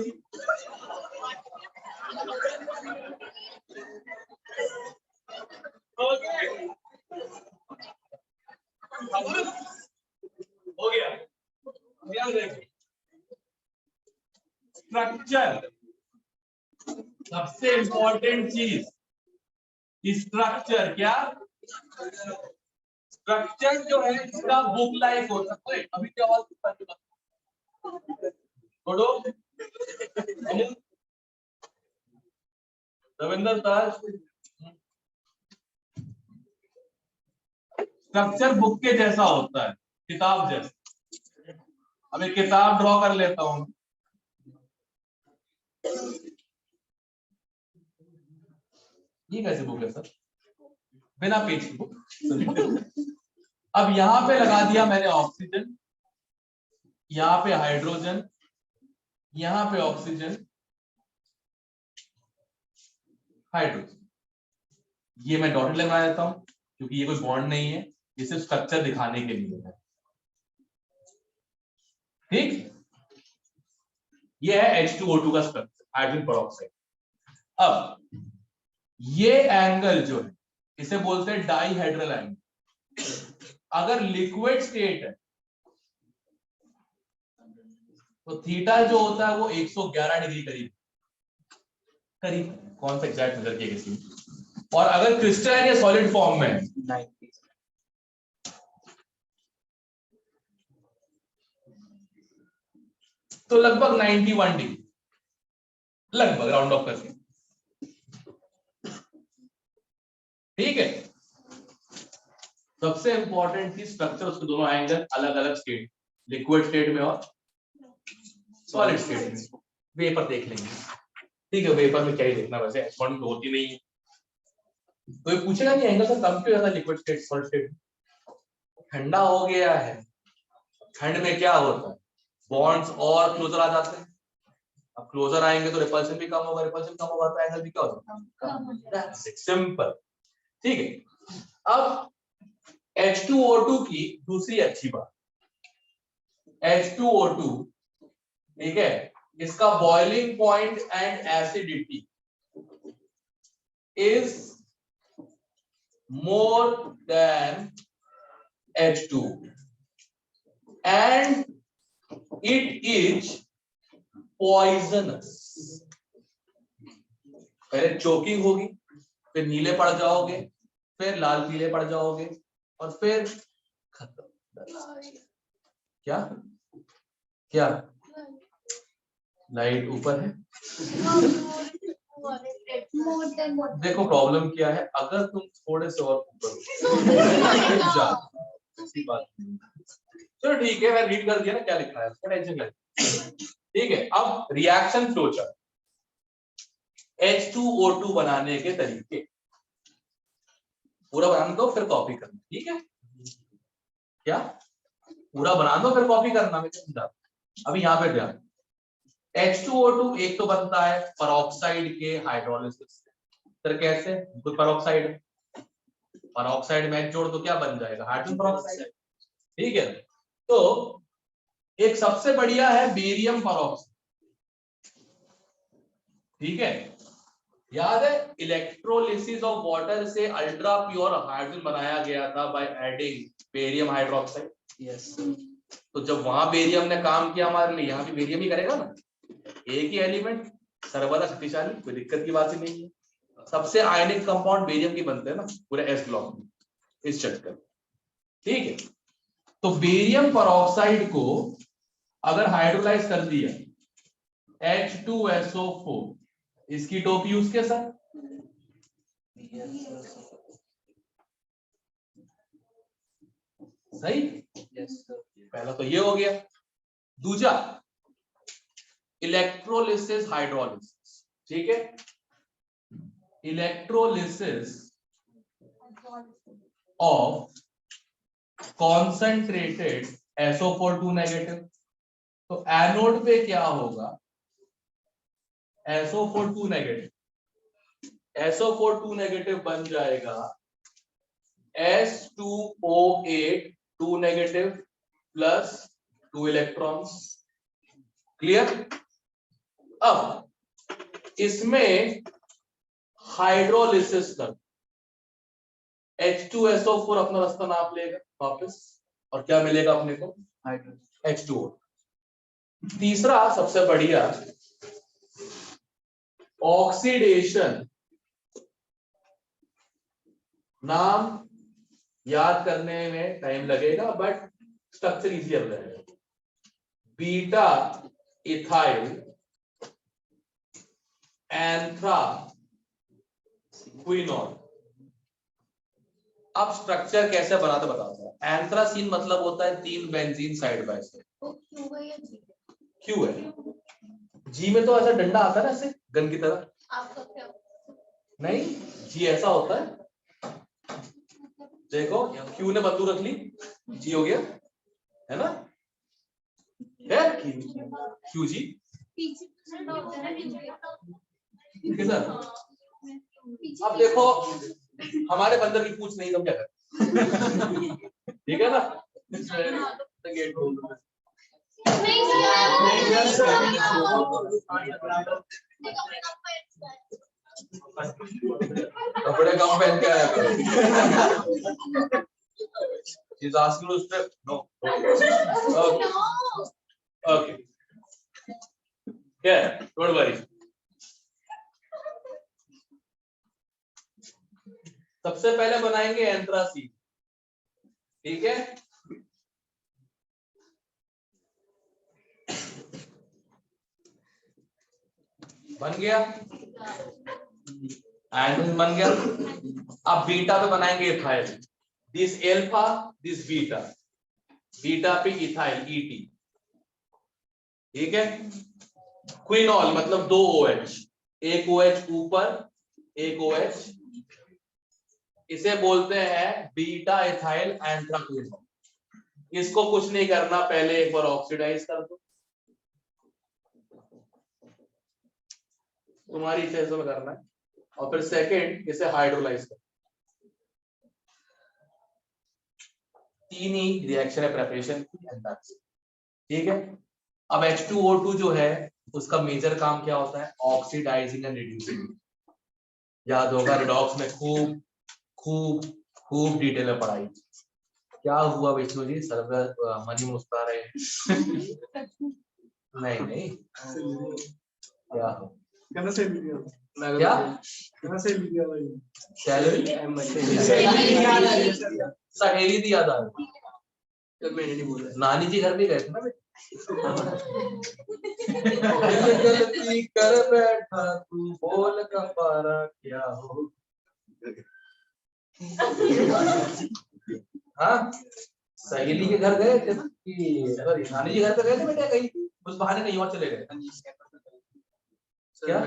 Speaker 2: हो गया, ध्यान रखिए। स्ट्रक्चर सबसे इंपॉर्टेंट चीज, स्ट्रक्चर। क्या स्ट्रक्चर जो है इसका बुक लाइक होता है। अभी क्या आवाज छोड़ो, रविंदर दास, स्ट्रक्चर बुक के जैसा होता है, किताब जैसा। अब एक किताब ड्रॉ कर लेता हूं, ये कैसे बुक है सर? बिना पेज की बुक। अब यहां पे लगा दिया मैंने ऑक्सीजन, यहां पे हाइड्रोजन, यहां पे ऑक्सीजन, हाइड्रोजन। ये मैं डॉटेड लगा देता हूं क्योंकि ये कोई बॉन्ड नहीं है, ये सिर्फ स्ट्रक्चर दिखाने के लिए है। ठीक, ये है H2O2 का स्ट्रक्चर, हाइड्रोजन पेरोक्साइड। अब ये एंगल जो है इसे बोलते हैं डाइहेड्रल एंगल। अगर लिक्विड स्टेट है तो थीटा जो होता है वो 111 डिग्री करीब करीब, कौन सा एग्जैक्ट मेजर किया किसी, और अगर क्रिस्टलाइन या सॉलिड फॉर्म में 90, तो लगभग 91 डिग्री, लगभग राउंड ऑफ करके। ठीक है, सबसे इंपॉर्टेंट चीज स्ट्रक्चर, उसके दोनों एंगल अलग अलग स्टेट, लिक्विड स्टेट में और सॉलिड स्टेट में। वेपर देख लेंगे, ठीक है, वेपर में क्या ही देखना, वैसे एक्सपेरिमेंट तो होती नहीं है। तो ये पूछेगा कि एंगल से कम क्यों ज्यादा लिक्विड स्टेट सॉलिड स्टेट? ठंडा हो गया है, ठंड में क्या होता है, बॉन्ड्स और क्लोजर आ जाते हैं। अब क्लोजर आएंगे तो रिपल्शन भी कम होगा, रिपल्शन कम होगा तो एंगल भी क्या होगा, दैट्स इट, सिंपल। ठीक है, अब H2O2 की दूसरी अच्छी बात, H2O2, ठीक है, इसका boiling point and acidity is more than H2 and it is poisonous। पहले चोकिंग होगी, फिर नीले पड़ जाओगे, फिर लाल पीले पड़ जाओगे, और फिर खत्म। क्या क्या लाइट ऊपर है। देखो प्रॉब्लम क्या है, अगर तुम थोड़े से और ऊपर ऐसी बात नहीं। चलो ठीक है, मैं रीड कर दिया ना क्या लिखा है, उसका टेंशन नहीं। ठीक है, अब रिएक्शन फ्लो चार्ट, H2O2 बनाने के तरीके पूरा बना दो फिर कॉपी करना, ठीक है? क्या पूरा बना दो फिर कॉपी करना, मैं समझा। अभी यहाँ पे ध्यान, H2O2 एक तो बनता है परऑक्साइड के हाइड्रोलिसिस से। फिर कैसे? तो परऑक्साइड में जोड़ तो क्या बन जाएगा? हाइड्रोजन परऑक्साइड, ठीक है? तो एक सबसे बढ़िया है बेरियम परऑक्साइड, ठीक है? याद है इलेक्ट्रोलिसिस ऑफ वाटर से अल्ट्रा प्योर हाइड्रोजन बनाया गया था by adding barium hydroxide.
Speaker 4: Yes
Speaker 2: तो जब वहां बेरियम ने काम किया हमारे लिए, यहाँ भी बेरियम ही करेगा ना। एक ही एलिमेंट, सर्वदा शक्तिशाली, कोई दिक्कत की बात ही नहीं है। सबसे आयनिक कंपाउंड बेरियम की बनते हैं ना पूरे एस ब्लॉक में, इस चक्कर, ठीक है? तो बेरियम परऑक्साइड को अगर हाइड्रोलाइज कर दिया H2SO4, इसकी टोप यूज के साथ सही।
Speaker 4: यस
Speaker 2: पहला तो ये हो गया। दूसरा इलेक्ट्रोलिसिस हाइड्रोलिसिस, ठीक है? Electrolysis of concentrated SO4 negative. तो एनोड पे क्या होगा? SO4 नेगेटिव, SO4 नेगेटिव बन जाएगा S2O8 2 negative plus 2 electrons. Clear? अब इसमें हाइड्रोलिसिस कर, H2SO4 अपना रास्ता नाप लेगा वापस, और क्या मिलेगा अपने को? H2O। तीसरा सबसे बढ़िया ऑक्सीडेशन, नाम याद करने में टाइम लगेगा बट स्ट्रक्चर इजियर रहेगा। Beta ethyl anthraquinol. अब स्ट्रक्चर कैसे बनाते बताता हूं। एंथ्रासीन मतलब होता है 3 बेंजीन साइड बाय साइड। क्यों है? जी में तो ऐसा डंडा आता है ना, ऐसे गन की तरह। नहीं, जी ऐसा होता है, देखो क्यू ने बंदूक रख ली, जी हो गया, है ना? है क्यू जी किधर? अब देखो हमारे बंदर की पूछ नहीं, समझा कर ठीक है ना? कपड़े कम पहन के आया करो। She's asking us to no. Okay. Yeah, don't worry. सबसे पहले बनाएंगे एंथ्रासीन, ठीक है? बन गया, आयरन बन गया। अब बीटा पे बनाएंगे ethyl, this alpha this beta, beta पे इथाइल ET, ठीक है? क्विनॉल मतलब 2 OH, एक OH ऊपर एक OH, इसे बोलते हैं बीटा इथाइल एंथ्राक्विनॉल। इसको कुछ नहीं करना, पहले एक बार ऑक्सीडाइज कर दो, तुम्हारी इच्छा से करना है, और फिर सेकंड इसे हाइड्रोलाइज कर। 3 ही रिएक्शन है प्रिपरेशन की, ठीक है? अब H2O2 जो है उसका मेजर काम क्या होता है? Oxidising and reducing. याद होगा रिडॉक्स में खूब खूब खूब डिटेल में पढ़ाई। क्या हुआ विष्णु जी? सर्वर मनी मुस्कुरा रहे हैं। नहीं नहीं, क्या हो? क्या सैलरी सहेली दी याद आ रही।
Speaker 4: तो मैंने नहीं बोला।
Speaker 2: नानी जी घर भी गए थे ना बेटे। दिल गलती कर बैठा तू बोल का पारा क्या हो। हाँ सहेली के घर गए थे ना कि सॉरी नानी जी घर पे गए थे बेटे कहीं उस बहाने कहीं और चले गए। क्या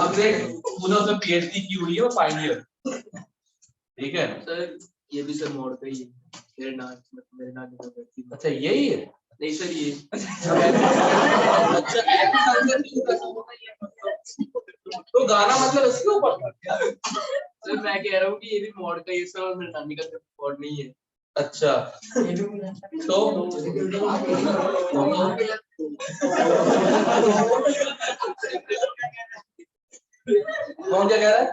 Speaker 2: अब देख तूने उसमें पीएचडी की हुई है वो फाइनल ईयर ठीक है
Speaker 4: सर ये भी सर मोड़ का ही है। मेरे नानी का व्यक्ति।
Speaker 2: अच्छा यही है
Speaker 4: नहीं सर ये
Speaker 2: तो गाना मतलब इसके ऊपर था।
Speaker 4: सर मैं कह रहा हूँ कि ये भी मोड़ का ही है सर और मेरे नानी का मोड़ नहीं है।
Speaker 2: अच्छा तो कौन क्या कह रहा है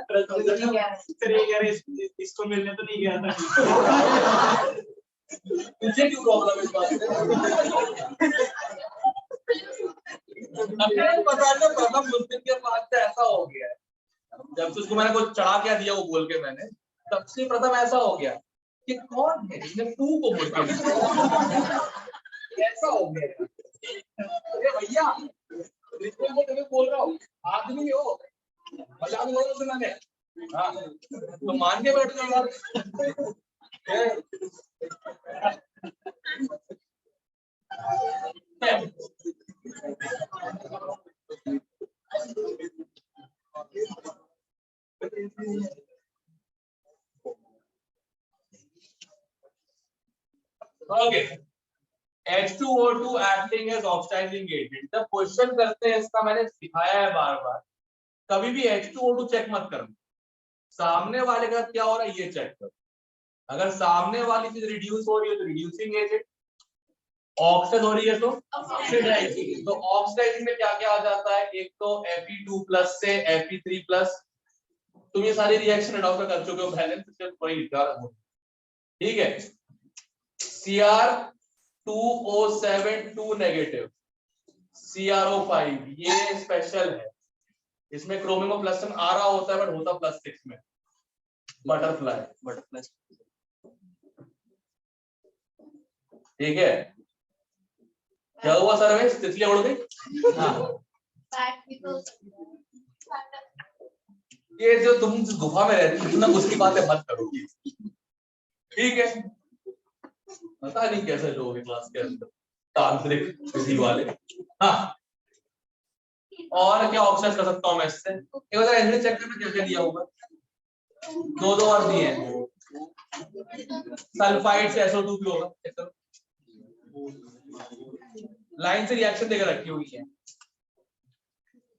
Speaker 1: इसको मिलने तो नहीं गया था।
Speaker 2: तुझे क्यों प्रॉब्लम इस बात से? अपने बताने प्रथम मुस्लिम के पास से ऐसा हो गया है जब से उसको मैंने कुछ चढ़ा क्या दिया वो बोल के मैंने तब से प्रथम ऐसा हो गया कि कौन है जिसने तू को बोल के ऐसा हो गया। अरे भैया मैं तुम्हें बोल रहा हूँ आदमी हो मजाक बोल रहा हूँ मैंने। हाँ तो मान के बैठ जाओ यार। Okay H2O2 acting as oxidizing agent जब क्वेश्चन करते हैं इसका मैंने सिखाया है बार बार कभी भी H2O2 चेक मत करना सामने वाले का क्या हो रहा है ये चेक करो अगर सामने वाली चीज रिड्यूस हो रही है तो रिड्यूसिंग एजेंट ऑक्सीडाइज हो रही है तो ऑक्सीडाइजिंग तो ऑक्सीडाइजिंग में क्या क्या आ जाता है एक तो Fe2+ से Fe3+ तुम ये सारी रिएक्शन एडॉप्ट कर चुके हो बैलेंस सिस्टम कोई लिखा ठीक है Cr2O7 2 नेगेटिव CrO5 ये स्पेशल है इसमें क्रोमियम में +1 आ रहा होता है बट होता +6 में बटरफ्लाई ठीक है क्या हुआ सर में तितलियां उड़ गई। हाँ ये जो तुम जिस गुफा में रहती हो ना उसकी बातें मत करो ठीक है पता नहीं कैसे लोग हैं क्लास के अंदर तांत्रिक विधि वाले। हाँ और क्या ऑप्शन कर सकता हूँ मैं इससे एक बार एनर्जी चेक करना क्या क्या दिया होगा दो और दिए हैं सल्फाइड से SO2 भी होगा चेक करो लाइन से रिएक्शन देकर रखी हुई है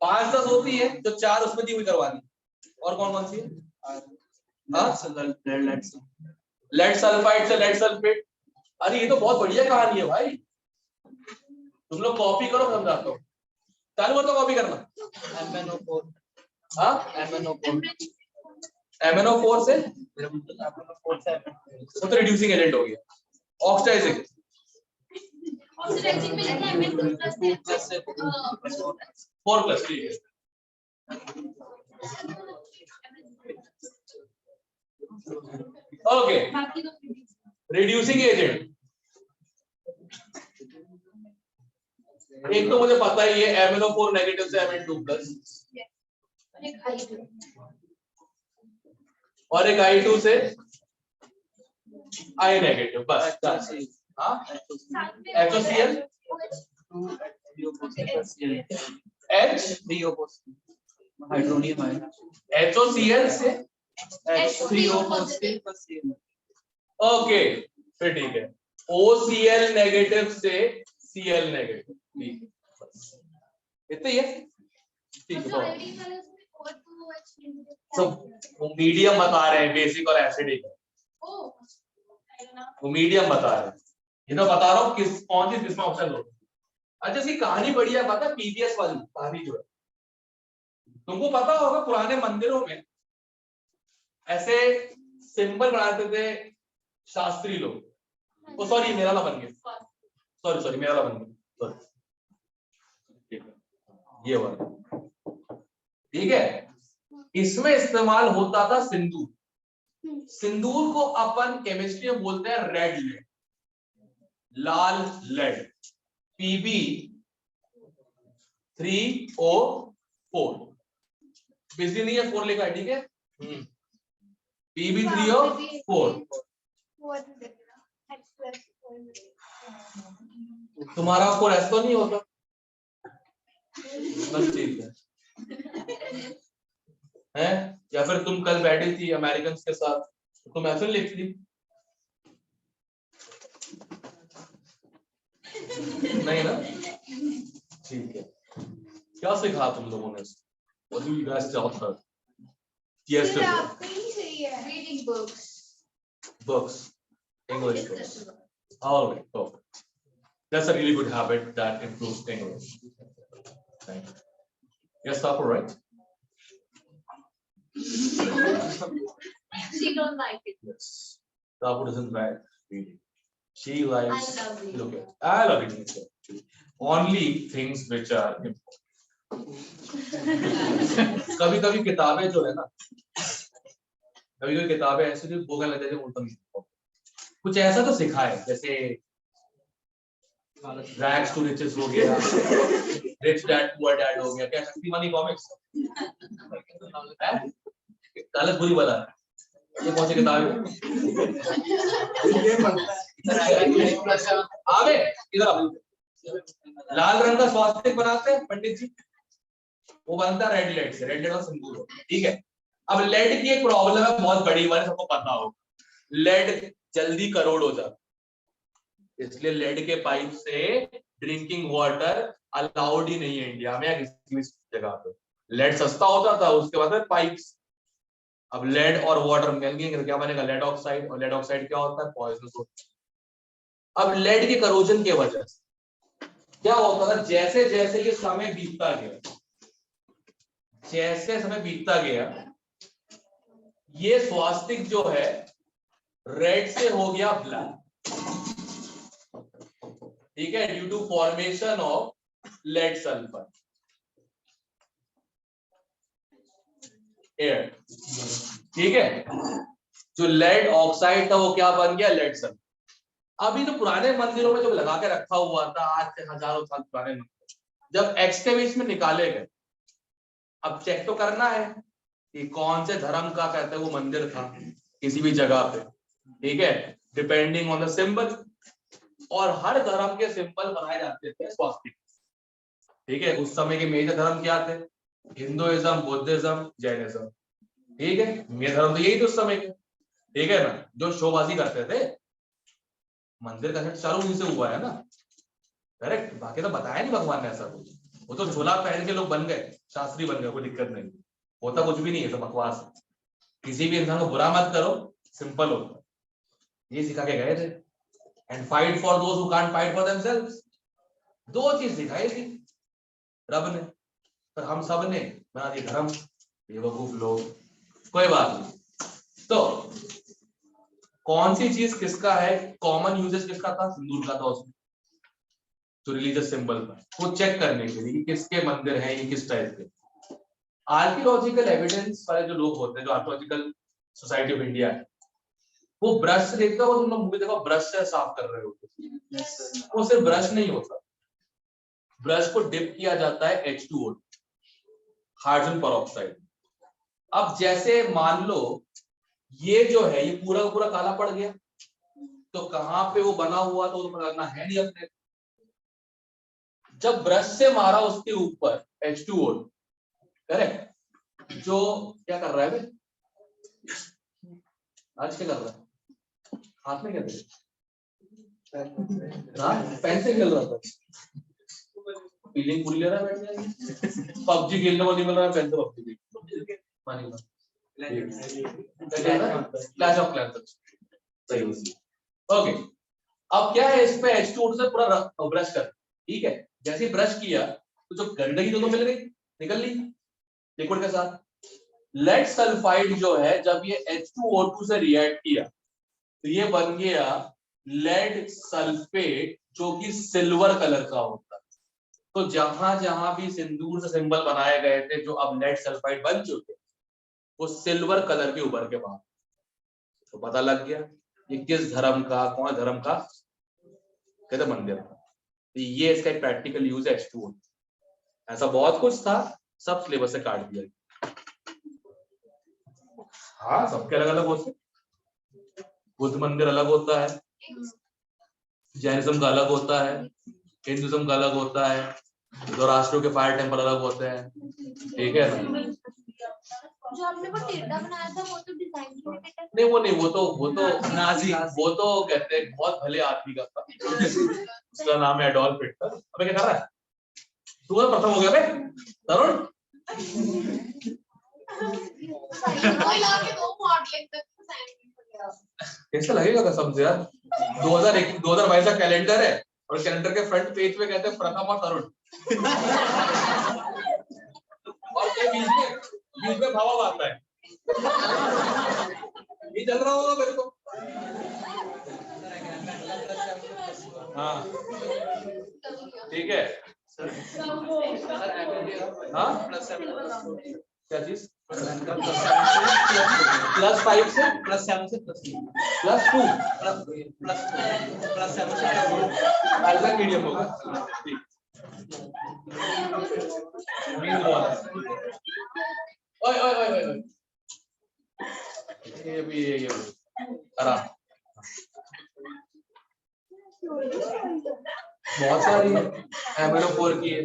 Speaker 2: 5-10 होती है जो 4 उसमें दी हुई करवानी और कौन कौन सी है लेड सल्फाइड से लेड सल्फेट अरे ये तो बहुत बढ़िया कहानी है भाई तुम लोग कॉपी करो समझाता हूँ चालू तो कॉपी करना MnO4 हाँ MnO4 से वो तो रिड्यूसिंग एजेंट हो गया ऑक्सीडाइजिंग
Speaker 3: ऑक्सीडाइजिंग में लिखा है
Speaker 2: Mn+4+ ठीक है ओके रिड्यूसिंग एजेंट एक तो मुझे पता ही है MnO4 नेगेटिव से Mn2+ और एक I2 से I नेगेटिव बस हाँ HOCl
Speaker 4: हाइड्रोनियम
Speaker 2: HOCl से
Speaker 3: H3O+.
Speaker 2: ओके फिर ठीक है OCl नेगेटिव से Cl नेगेटिव ठीक है इतना ही है ठीक है सब मीडियम बता रहे हैं बेसिक और एसिडिक वो मीडियम बता रहे हैं ये तो बता रहा हूँ किस कौन सी किसमें ऑप्शन हो अच्छा इसकी कहानी बढ़िया पता पीबीएस वाली कहानी जो है तुमको पता होगा पुराने मंदिरों में ऐसे सिंबल बनाते थे शास्त्री लोग वो सॉरी मेरा ना बन गया सॉरी मेरा ना बन गया सॉरी ये वाला ठीक है इसमें इस्तेमाल होता था सिंदूर। सिंदूर को अपन केमिस्ट्री में बोलते हैं रेड लेड, लाल लेड, Pb3O4। बिजली नहीं है, 4 लिखा है, ठीक है। Pb3O4। तुम्हारा 4 ऐसा तो नहीं होता, बस ठीक है? या फिर तुम कल बैठी थी अमेरिकन के साथ, तुम ऐसे लिख ली? नहीं ना, ठीक है। क्या सिखा तुम लोगों ने? What do you guys taught her yesterday?
Speaker 3: Reading books.
Speaker 2: Books, English books. All right, perfect. That's a really good habit that improves English. Thank you. Yes, Tapu, right?
Speaker 3: She don't like it.
Speaker 2: Yes. Tapu doesn't like reading. She likes.
Speaker 3: I love reading.
Speaker 2: Look at. I love reading too. Only things which are important. कभी कभी किताबें जो है ना, कभी कभी किताबें ऐसी जो बोलने लगते हैं उल्टा नहीं, कुछ ऐसा तो सिखाए, जैसे रैग्स टू रिचेस हो गया, रिच डैड पुअर डैड हो गया, क्या शक्तिमानी कॉमिक्स गलत बुरी वाला है, ये कौन सी किताब है? आवे इधर, लाल रंग का स्वास्तिक बनाते हैं पंडित जी, वो बनता है रेड लेड से, रेड लेड का सिंदूर, ठीक है। अब लेड की एक प्रॉब्लम है बहुत बड़ी, वाले सबको पता हो, लेड जल्दी करोड़ हो जाता, इसलिए लेड के पाइप से ड्रिंकिंग वाटर अलाउड ही नहीं है इंडिया में या किसी भी जगह पे। लेड सस्ता होता था, उसके बाद पाइप्स। अब लेड और वाटर मिलेंगे तो क्या बनेगा? लेड ऑक्साइड, और लेड ऑक्साइड क्या होता है? पॉइजनस होता है। अब लेड के करोजन की वजह से क्या होता था, जैसे जैसे ये समय बीतता गया, जैसे समय बीतता गया, ये स्वास्तिक जो है रेड से हो गया ब्लैक, ठीक है, due to formation of lead sulphur air, ठीक है। जो लेड ऑक्साइड था वो क्या बन गया? Lead sulphur. अभी तो पुराने मंदिरों में जो लगा के रखा हुआ था, आज से हजारों साल पुराने मंदिर, जब एक्सकेवेशन में निकाले गए, अब चेक तो करना है कि कौन से धर्म का कहते हैं वो मंदिर था किसी भी जगह पे, ठीक है, डिपेंडिंग ऑन द सिंबल। और हर धर्म के सिंबल बनाए जाते थे स्वास्तिक, ठीक है। उस समय के मेजर धर्म क्या थे? हिंदुइज्म, बुद्धिज्म, जैनिज्म, ठीक है। मेजर धर्म तो यही थे उस समय के, ठीक है ना, जो शोबाजी करते थे। मंदिर का चालू उन्हीं से हुआ है ना, करेक्ट। बाकी तो बताया नहीं भगवान ने ऐसा कुछ, वो तो झोला पहन के लोग बन गए, शास्त्री बन गए, कोई दिक्कत नहीं, होता कुछ भी नहीं है, तो बकवास। किसी भी इंसान को बुरा मत करो, सिंपल होता, ये सिखा के गए थे। And fight for those who can't fight for themselves, दो चीज सिखाई थी रब ने, पर हम सब ने बना दिया धर्म, बेवकूफ लोग। कोई बात नहीं। तो कौन सी चीज किसका है, कॉमन यूजेस किसका था? सिंदूर का था उसमें, तो रिलीजियस सिंबल पर वो चेक करने के लिए कि किसके मंदिर हैं, ये किस टाइप के। आर्कियोलॉजिकल एविडेंस वाले जो लोग होते हैं, जो आर्कियोलॉजिकल सोसाइटी ऑफ इंडिया है, वो ब्रश से देखता हो, तुम लोग मूवी देखो, ब्रश से साफ कर रहे हो, वो सिर्फ ब्रश नहीं होता, ब्रश को डिप किया जाता है H2O, हाइड्रोजन पेरोक्साइड। अब जैसे मान लो ये जो है ये पूरा का पूरा काला पड़ गया, तो कहां पे वो बना हुआ, तो वो पता है नहीं अपने। जब ब्रश से मारा उसके ऊपर H2O, करेक्ट, जो क्या कर रहा है बे? आज क्या कर रहा है? हाथ में क्या कर रहा है? पेन से खेल रहा था, फीलिंग पूरी ले रहा है, बैठ जाएगी। पबजी खेलने को नहीं मिल रहा है, पेन से पबजी क्लैश ऑफ क्लैंस, सही। ओके, अब क्या है, इस पे H2O से पूरा ब्रश कर, ठीक है। जैसे ही ब्रश किया तो जो गंदगी तो मिल गई, निकल ली लिक्विड के साथ। लेड सल्फाइड जो है, जब ये H2O2 से रिएक्ट किया तो ये बन गया लेड सल्फेट, जो कि सिल्वर कलर का होता है। तो जहां जहां भी सिंदूर से सिंबल बनाए गए थे, जो अब लेड सल्फाइड बन चुके, वो सिल्वर कलर के उभर के बाहर, तो पता लग गया ये किस धर्म का, कौन धर्म का, कहते मंदिर का। तो ये इसका एक प्रैक्टिकल यूज है H2O। ऐसा बहुत कुछ था, सब सिलेबस से काट दिया। हाँ, सबके अलग अलग होते, बुद्ध मंदिर अलग होता है, जैनिज्म का अलग होता है, हिंदुज्म का अलग होता है, ज़ोरास्ट्रो के फायर टेम्पल अलग होते हैं, ठीक है ना।
Speaker 3: जो आपने वो टेढ़ा बनाया था वो तो डिजाइन रिलेटेड है।
Speaker 2: नहीं वो नहीं, वो तो नाजी, वो तो कहते हैं बहुत भले आदमी का था, उसका नाम है एडोल्फ हिटलर। अबे क्या कर रहा है तू? तो प्रथम हो गया बे तरुण।
Speaker 3: वो लाके दो मॉडलिंग तक साइन कर।
Speaker 2: कैसा लगेगा कसम से यार, 2022 का कैलेंडर है और कैलेंडर के फ्रंट पेज पे कहते हैं प्रथम और तरुण, और बीच में भाव आता है, ये चल रहा होगा मेरे को। हाँ ठीक है। हाँ क्या चीज? +5 से +7 से +2 +7 से अलग मीडियम होगा। ठीक, ओए ओए ओए ओए, ये भी आराम, बहुत सारी है, एमिनोफोर की है।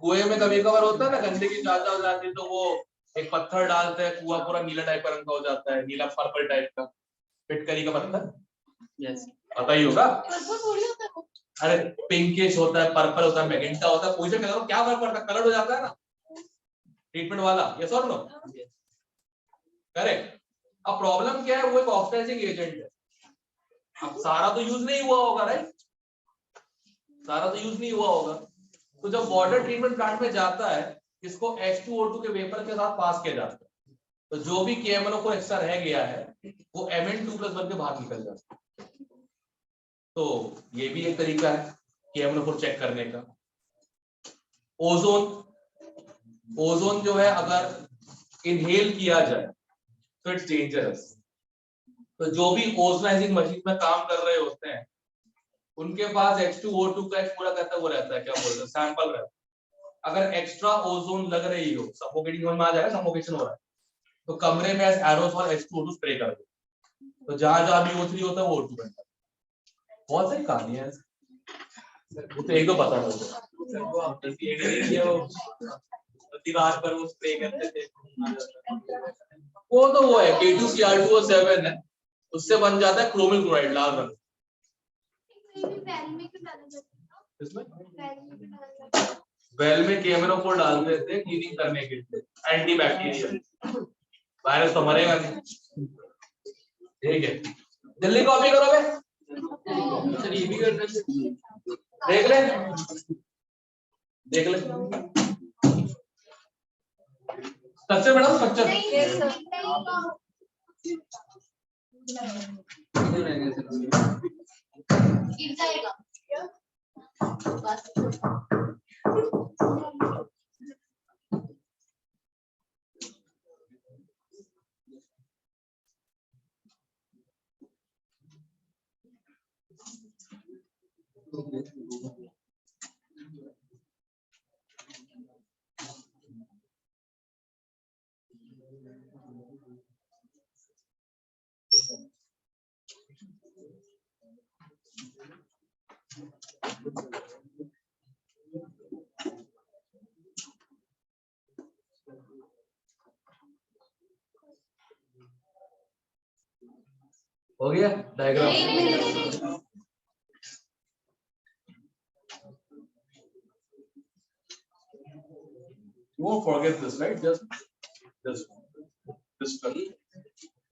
Speaker 2: कुएं में कभी कभार होता है ना, गंदगी ज्यादा हो जाती है तो वो एक पत्थर डालते हैं, कुआं पूरा नीला टाइप का रंग का हो जाता है, नीला पर्पल टाइप का, फिटकरी का पत्थर। यस, पता ही होगा। अरे पिंकिश होता है, पर्पल होता है, मैजेंटा होता है, पोजीशन करो, क्या फर्क पड़ता है, कलर हो जाता है ना ट्रीटमेंट वाला। यस और नो? करेक्ट। अब प्रॉब्लम क्या है, वो एक ऑक्सीडाइजिंग एजेंट है। अब सारा तो यूज नहीं हुआ होगा, राइट, सारा तो यूज नहीं हुआ होगा, तो जब वाटर ट्रीटमेंट प्लांट में जाता है, इसको H2O2 के वेपर के साथ पास किया जाता है, तो जो भी KMnO4 एक्स्ट्रा रह गया है वो Mn2+1 के बाहर निकल जाता है। तो ये भी एक तरीका है KMnO4 चेक करने का। ओजोन जो है अगर इनहेल किया जाए तो इट्स डेंजरस। तो जो भी ओजोनाइजिंग मशीन में काम कर रहे होते हैं उनके पास H2O2 का एक पूरा कहता वो रहता है, क्या बोलते हैं, सैंपल रहता है। अगर एक्स्ट्रा ओजोन लग रही हो, सफोकेटिंग में आ जाएगा, सफोकेशन हो रहा है, तो कमरे में एरोसोल H2O2 स्प्रे कर दो, तो जहां जहां भी O3 होता है वो O2 बनता है। बहुत सारी कहानियां हैं, वो तो एक दो पता है। दीवार पर वो स्प्रे करते थे, वो तो वो है K2Cr2O7 है, उससे बन जाता है क्रोमिल क्लोराइड, लाल रंग। वेल में KMnO4 डालते थे क्लीनिंग करने के लिए, एंटी बैक्टीरियल, वायरस तो मरेगा नहीं। ठीक है, जल्दी कॉपी करो बे, सर ये भी करना चाहिए। देख ले स्ट्रक्चर मैडम, स्ट्रक्चर
Speaker 3: गिर जाएगा।
Speaker 2: हो गया diagram. You won't forget this, right? Just this structure.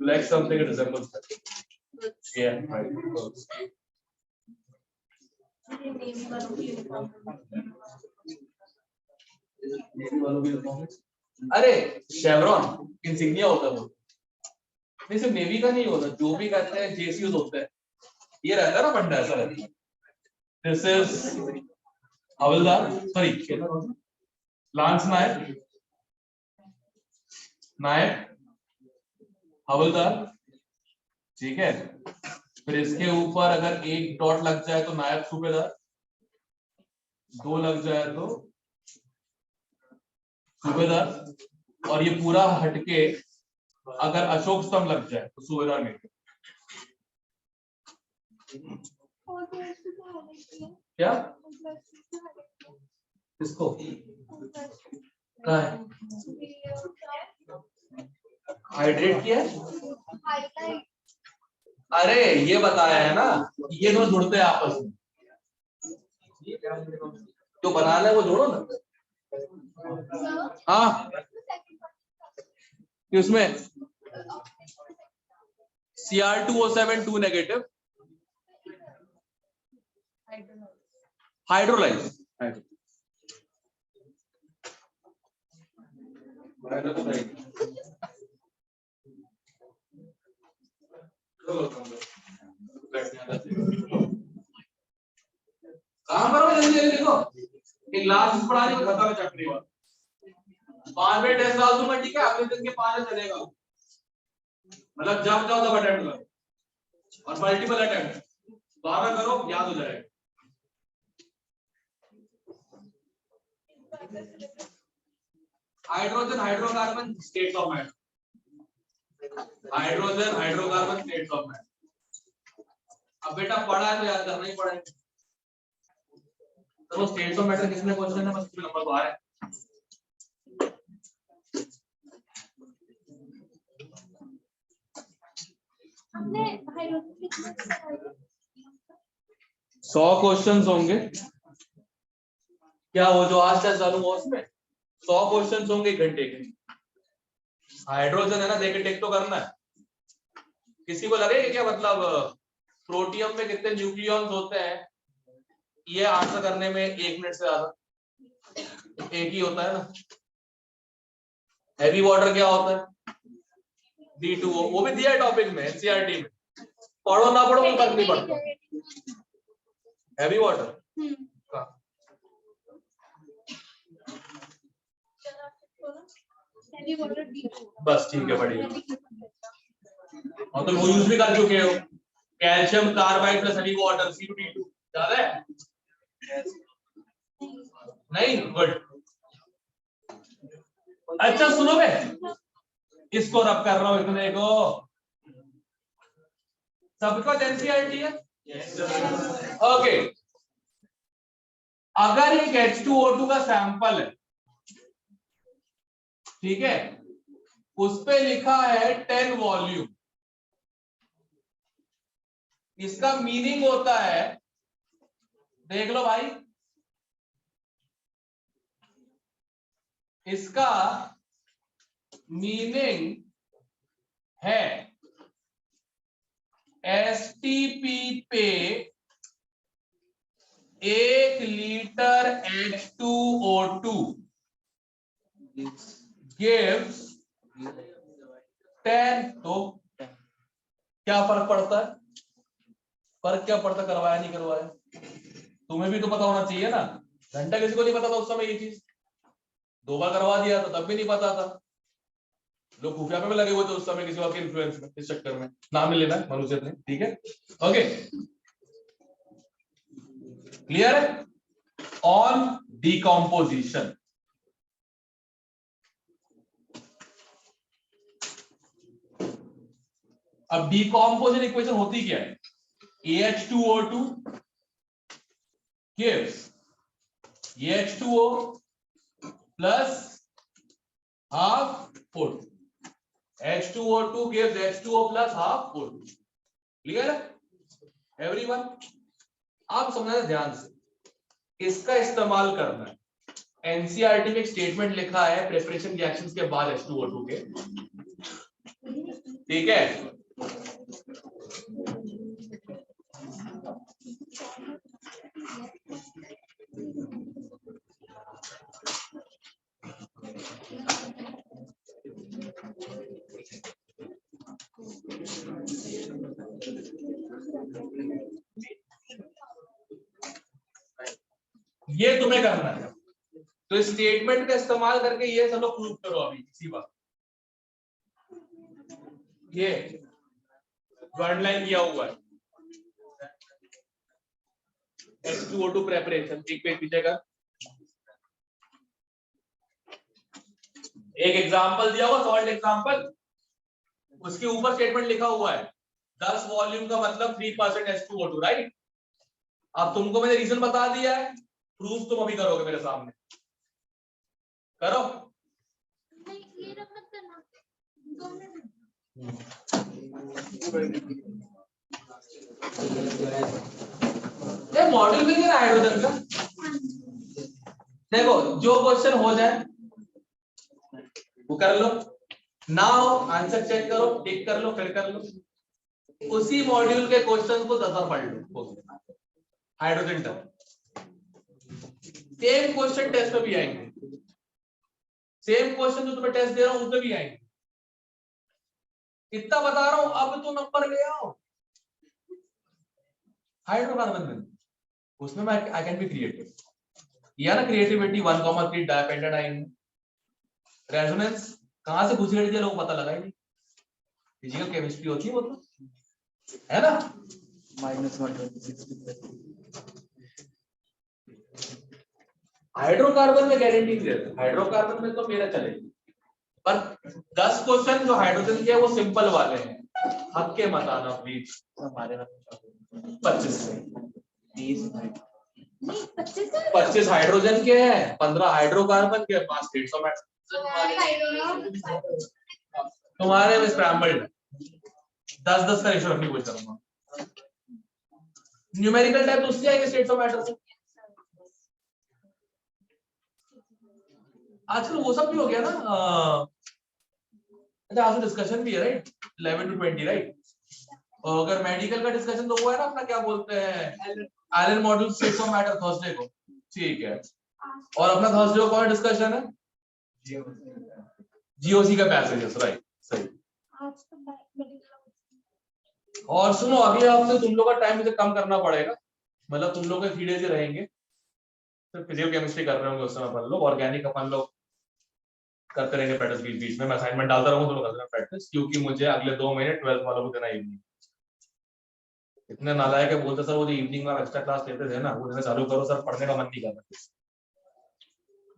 Speaker 2: You like something, it resembles that. Yeah, right. अरे शेवरॉन इंसिग्निया होता है वो, नहीं सिर्फ नेवी का नहीं होता, जो भी कहते हैं JCUs होते हैं, ये रहता है ना फंडा, ऐसा रहता है। This is havildar, sorry lance naik, naik havildar, ठीक है। फिर इसके ऊपर अगर एक डॉट लग जाए तो नायक सूबेदार, 2 लग जाए तो सूबेदार, और ये पूरा हटके अगर अशोक स्तंभ लग जाए तो सूबेदार नहीं। क्या इसको कहा है हाइड्रेट किया है? अरे ये बताया है ना, ये दोनों जुड़ते हैं आपस में, जो बनाना है वो जोड़ो ना। हाँ उसमें Cr2O7 2 नेगेटिव, हाइड्रोलाइज काम करो जल्दी जल्दी, देखो एक लास्ट पढ़ा रही खत्म है चैप्टर 5 मिनट टेस्ट डाल दूंगा, ठीक है। अगले दिन के 5 चलेगा, मतलब जब जाओ तब अटेम्प्ट करो और मल्टीपल अटेम्प्ट 12 करो, याद हो जाएगा। Hydrogen hydrocarbon states of matter, hydrogen hydrocarbon states of matter. अब बेटा पढ़ा है तो याद करना ही पड़ेगा। तो स्टेट्स ऑफ मैटर किसने क्वेश्चन है, बस नंबर 12 है।
Speaker 3: हमने
Speaker 2: 100 क्वेश्चंस होंगे क्या, वो जो आज टेस्ट चालू हुआ उसमें 100 क्वेश्चंस होंगे 1 घंटे के। हाइड्रोजन है ना, देख के टेक तो करना है। किसी को लगे कि क्या मतलब प्रोटियम में कितने न्यूक्लियॉन्स होते हैं, ये आंसर करने में 1 मिनट से ज्यादा एक ही होता है ना। हैवी वाटर क्या होता है, D2O, वो भी दिया है टॉपिक में एनसीईआरटी में, पढ़ो ना पढ़ो कोई फर्क नहीं पड़ता। हैवी वाटर बस ठीक है, बढ़िया। और तो वो यूज भी कर चुके हो, calcium carbide plus heavy water C2D2, याद है? नहीं, गुड। अच्छा सुनो बे, इसको रब कर रहा हूं इतने को, सबका एनसीईआरटी है। ओके, अगर एक H2O2 का सैंपल है, ठीक है, उस पे लिखा है 10 वॉल्यूम, इसका मीनिंग होता है, देख लो भाई, इसका मीनिंग है एसटीपी पे 1 लीटर H2O2 gives 10। तो क्या फर्क पड़ता है, फर्क क्या पड़ता, करवाया नहीं करवाया, तुम्हें भी तो पता होना चाहिए ना। घंटा किसी को नहीं पता था उस समय, ये चीज 2 बार करवा दिया था तब भी नहीं पता था। लोग खुफिया पे लगे हुए थे उस समय किसी और के इन्फ्लुएंस में, इस चक्कर में नाम नहीं लेना है मनुष्य ने, ठीक है। ओके, क्लियर है। ऑन डिकम्पोजिशन, अब डिकम्पोजिशन इक्वेशन होती क्या है, AH2O2 gives H2O plus half O2, H2O2 gives H2O plus half O2, clear है एवरीवन। आप समझना ध्यान से, इसका इस्तेमाल करना है। एनसीईआरटी में एक स्टेटमेंट लिखा है प्रिपरेशन रिएक्शंस के बाद H2O2 के, ठीक है। ये तुम्हें करना है, तो स्टेटमेंट का इस्तेमाल करके ये सब लोग प्रूव करो अभी इसी बात। ये अंडरलाइन किया हुआ है H2O2 प्रेपरेशन, एक पेज पीछे का एक एग्जांपल दिया हुआ, सॉल्ट एग्जांपल, उसके ऊपर स्टेटमेंट लिखा हुआ है 10 वॉल्यूम का मतलब 3% H2O2, राइट। अब तुमको मैंने रीजन बता दिया है, प्रूफ तुम अभी करोगे मेरे सामने, करो।
Speaker 3: ये रख मत करना 2 मिनट।
Speaker 2: ये मॉडल भी नहीं हाइड्रोजन का, देखो जो क्वेश्चन हो जाए वो कर लो, ना हो आंसर चेक करो, टिक कर लो, फिर कर लो। उसी मॉड्यूल के क्वेश्चन को 10 बार पढ़ लो, hydrogen term. Same question test में भी आएंगे, सेम क्वेश्चन जो तुम्हें टेस्ट दे रहा हूं उसमें भी आएंगे। इतना बता रहा हूं, अब तो नंबर ले आओ। हाइड्रोकार्बन में उसमें मैं आई कैन बी क्रिएटिव, या ना क्रिएटिविटी 1,3 डाइपेंटाडाइन। रेजोनेंस कहां से घुस गई लोग पता लगा ही नहीं, फिजिकल केमिस्ट्री होती है वो तो, है ना। -126 हाइड्रोकार्बन में गारंटी नहीं देता, हाइड्रोकार्बन में तो मेरा चलेगी, पर 10 क्वेश्चन जो हाइड्रोजन के वो सिंपल वाले हैं, हक के मत आना प्लीज। हमारे 25 25 हाइड्रोजन के हैं, 15 हाइड्रोकार्बन के, 5 स्टेट्स। तुम्हारे में स्क्रैम्बल्ड 10-10 का रेशो रखनी कोशिश करूंगा। न्यूमेरिकल टाइप तो उससे आएंगे स्टेट्स ऑफ मैटर से। आजकल वो सब भी हो गया ना, अच्छा आज डिस्कशन भी है राइट, 11 to 20 राइट। और अगर मेडिकल का डिस्कशन तो वो है ना अपना, क्या बोलते हैं, Allen module states of matter Thursday को, ठीक है। और अपना थर्सडे को कौन डिस्कशन है, जीओसी का पैसेजेस, राइट, सही। और सुनो, अगले हफ्ते तुम लोग का टाइम मुझे कम करना पड़ेगा, मतलब तुम लोग के 3 डेज रहेंगे, तो फिजिकल केमिस्ट्री कर रहे होंगे उस समय अपन लोग, ऑर्गेनिक अपन लोग करते रहेंगे प्रैक्टिस बीच बीच में, मैं असाइनमेंट डालता रहूंगा, तो करते प्रैक्टिस, क्योंकि मुझे अगले 2 महीने 12th वालों को देना इवनिंग। इतने नालायक है, बोलते सर वो जो इवनिंग में एक्स्ट्रा क्लास लेते थे ना, वो देना चालू करो सर, पढ़ने का मन नहीं कर रहा।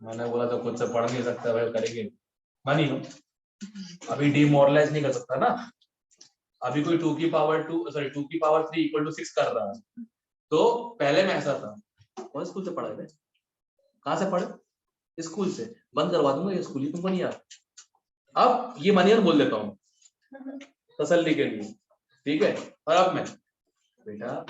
Speaker 2: मैंने बोला तो खुद से पढ़ नहीं सकता भाई, करेंगे मानी लो, अभी डीमोरलाइज नहीं कर सकता ना। अभी कोई 2 की पावर 3 इक्वल टू 6 कर रहा है, तो पहले में ऐसा था, कौन स्कूल से पढ़ा है, कहां से पढ़े, स्कूल से, बंद करवा दूंगा ये स्कूल ही तुमको नहीं आता। अब ये मनियर बोल देता हूँ तसल्ली के लिए, ठीक है। और अब मैं बेटा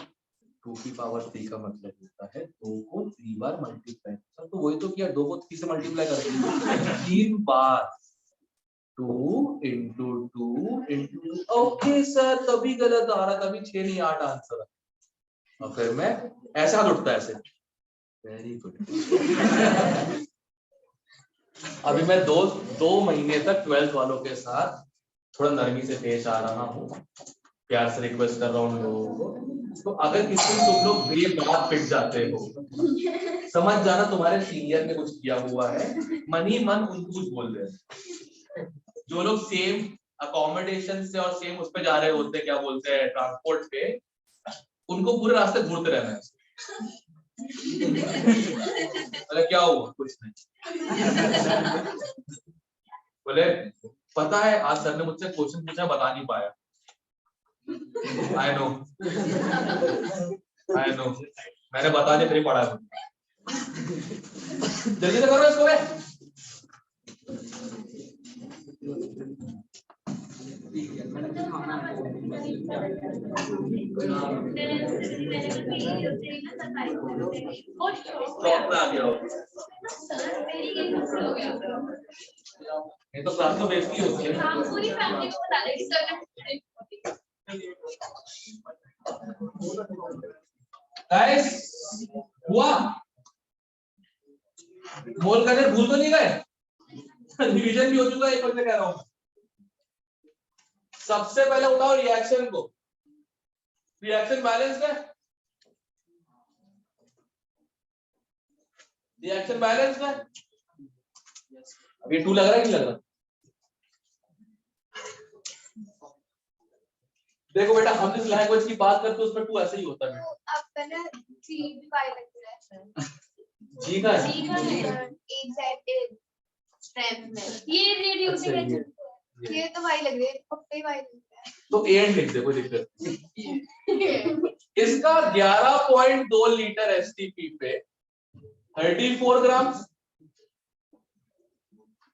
Speaker 2: 2 की पावर 3 का मतलब होता है 2 को 3 बार मल्टीप्लाई, तो वही तो किया, 2 को 3 से मल्टीप्लाई कर दिया 3 बार, 2 into 2 into 2, ओके सर, तभी गलत आ रहा, तभी 6 नहीं 8 आंसर। और फिर मैं ऐसे हाथ उठता है ऐसे, वेरी गुड। अभी मैं 2 महीने तक 12th वालों के साथ थोड़ा नरमी से पेश आ रहा हूँ, प्यार से रिक्वेस्ट कर रहा हूँ उन लोगों को, तो अगर किसी में तुम लोग बेबात पिट जाते हो, समझ जाना तुम्हारे सीनियर ने कुछ किया हुआ है, मन ही मन उनको कुछ बोल रहे। जो लोग सेम अकोमोडेशन से और सेम उस पे जा रहे होते, क्या बोलते हैं, ट्रांसपोर्ट पे, उनको पूरे रास्ते घूरते रहना है। बोले क्या हुआ, कुछ नहीं। बोले पता है आज सर ने मुझसे क्वेश्चन पूछा, बता नहीं पाया। आई नो मैंने बता दिया, फिर पढ़ा। जल्दी से करो इसको। ये तो क्लास में बेइज्जती होती है।
Speaker 3: हम पूरी फैमिली को बता देंगे सर।
Speaker 2: गाइस हुआ, मोल करने भूल तो नहीं गए, रिवीजन भी हो चुका है, एक बच्चे कह रहा हूं। सबसे पहले उठाओ रिएक्शन को, रिएक्शन बैलेंस है, रिएक्शन बैलेंस है। अब ये 2 लग रहा है, नहीं लग रहा? देखो बेटा हम जिस लैंग्वेज की बात करते हैं उसमें टू ऐसे ही होता है बेटा।
Speaker 3: अब मैंने जी भी पाई लग रहा है।
Speaker 2: जी का
Speaker 3: जी का एग्जैक्ट स्ट्रेंथ में ये रिड्यूसिंग
Speaker 2: अच्छा,
Speaker 3: एजेंट ये तो वाई लग रही है पक्का ही वाई लग रहा है।
Speaker 2: तो ए एंड लिख दे, कोई दिक्कत नहीं। इसका 11.2 लीटर एसटीपी पे 34 ग्राम।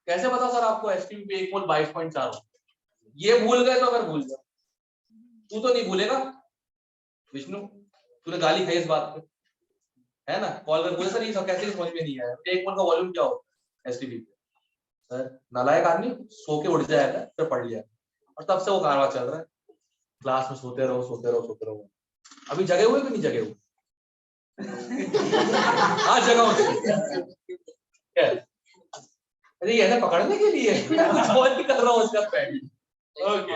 Speaker 2: कैसे पता सर आपको एसटीपी पे 1 मोल 22.4 हो? ये भूल गए तो अगर भूल गए, तू तो नहीं भूलेगा विष्णु, तूने गाली खाई इस बात पे, है ना? कॉल कर बोले सर ये सब कैसे समझ में नहीं आया, 1 मोल का वॉल्यूम क्या होगा एसटीपी पे? सर नालायक आदमी सो के उठ जाएगा फिर पढ़ लिया, और तब से वो कारवा चल रहा है, क्लास में सोते रहो सोते रहो सोते रहो। अभी जगे हुए कि नहीं जगे हुए? हाँ जगा हुए। अरे ये ऐसा पकड़ने के लिए बहुत कर रहा हूँ उसका पैड। ओके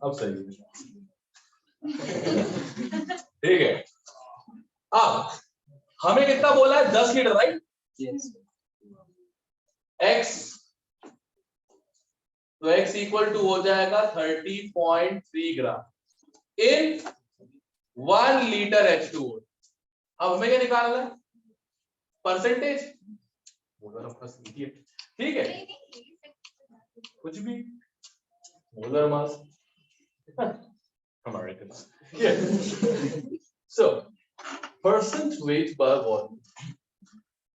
Speaker 2: अब सही ठीक है। अब हमें कितना बोला है? 10 लीटर राइट? एक्स, तो x इक्वल टू हो जाएगा 30.3 ग्राम इन 1 लीटर H2O। अब हमें क्या निकालना है? परसेंटेज। ठीक है, कुछ भी molar mass American. So percent weight by volume,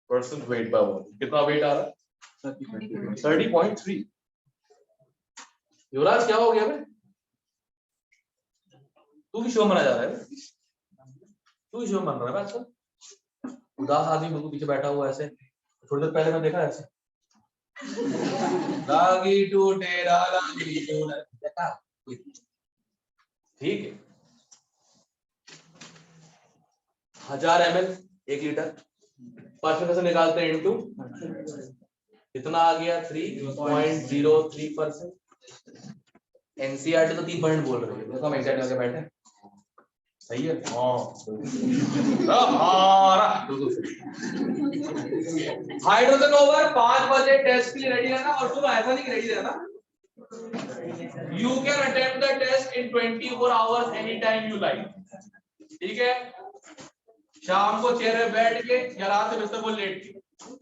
Speaker 2: percent weight by volume कितना वेट आ रहा है? 30.3। युवराज क्या हो गया बे? तू भी शो मना जा रहा है? तू भी शो मन रहा है आजकल? उदास आदमी बिल्कुल पीछे बैठा हुआ ऐसे, थोड़ी देर पहले मैं देखा ऐसे लागी टूटे लागी टूटे। ठीक है, 1000 ml 1 लीटर, परसेंट से निकालते हैं इनटू कितना आ गया? 3.03%। एनसीईआरटी तो 3% बोल रही है, देखो हम एग्जैक्ट करके बैठे सही है। हाइड्रोजन ओवर 5 बजे टेस्ट के लिए रेडी रहना, और सुनो ऐसा नहीं रेडी रहना, you can attempt the test in 24 hours any time you like. ठीक है, शाम को चेयर पे बैठ के या रात से बिस्तर पर लेट के,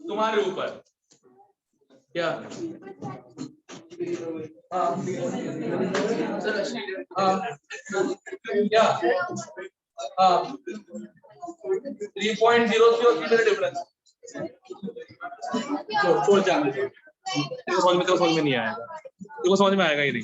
Speaker 2: तुम्हारे ऊपर। क्या क्या 3.03 डिफरेंस छोड़ जाने दो, समझ में नहीं आएगा, समझ में आएगा ही नहीं।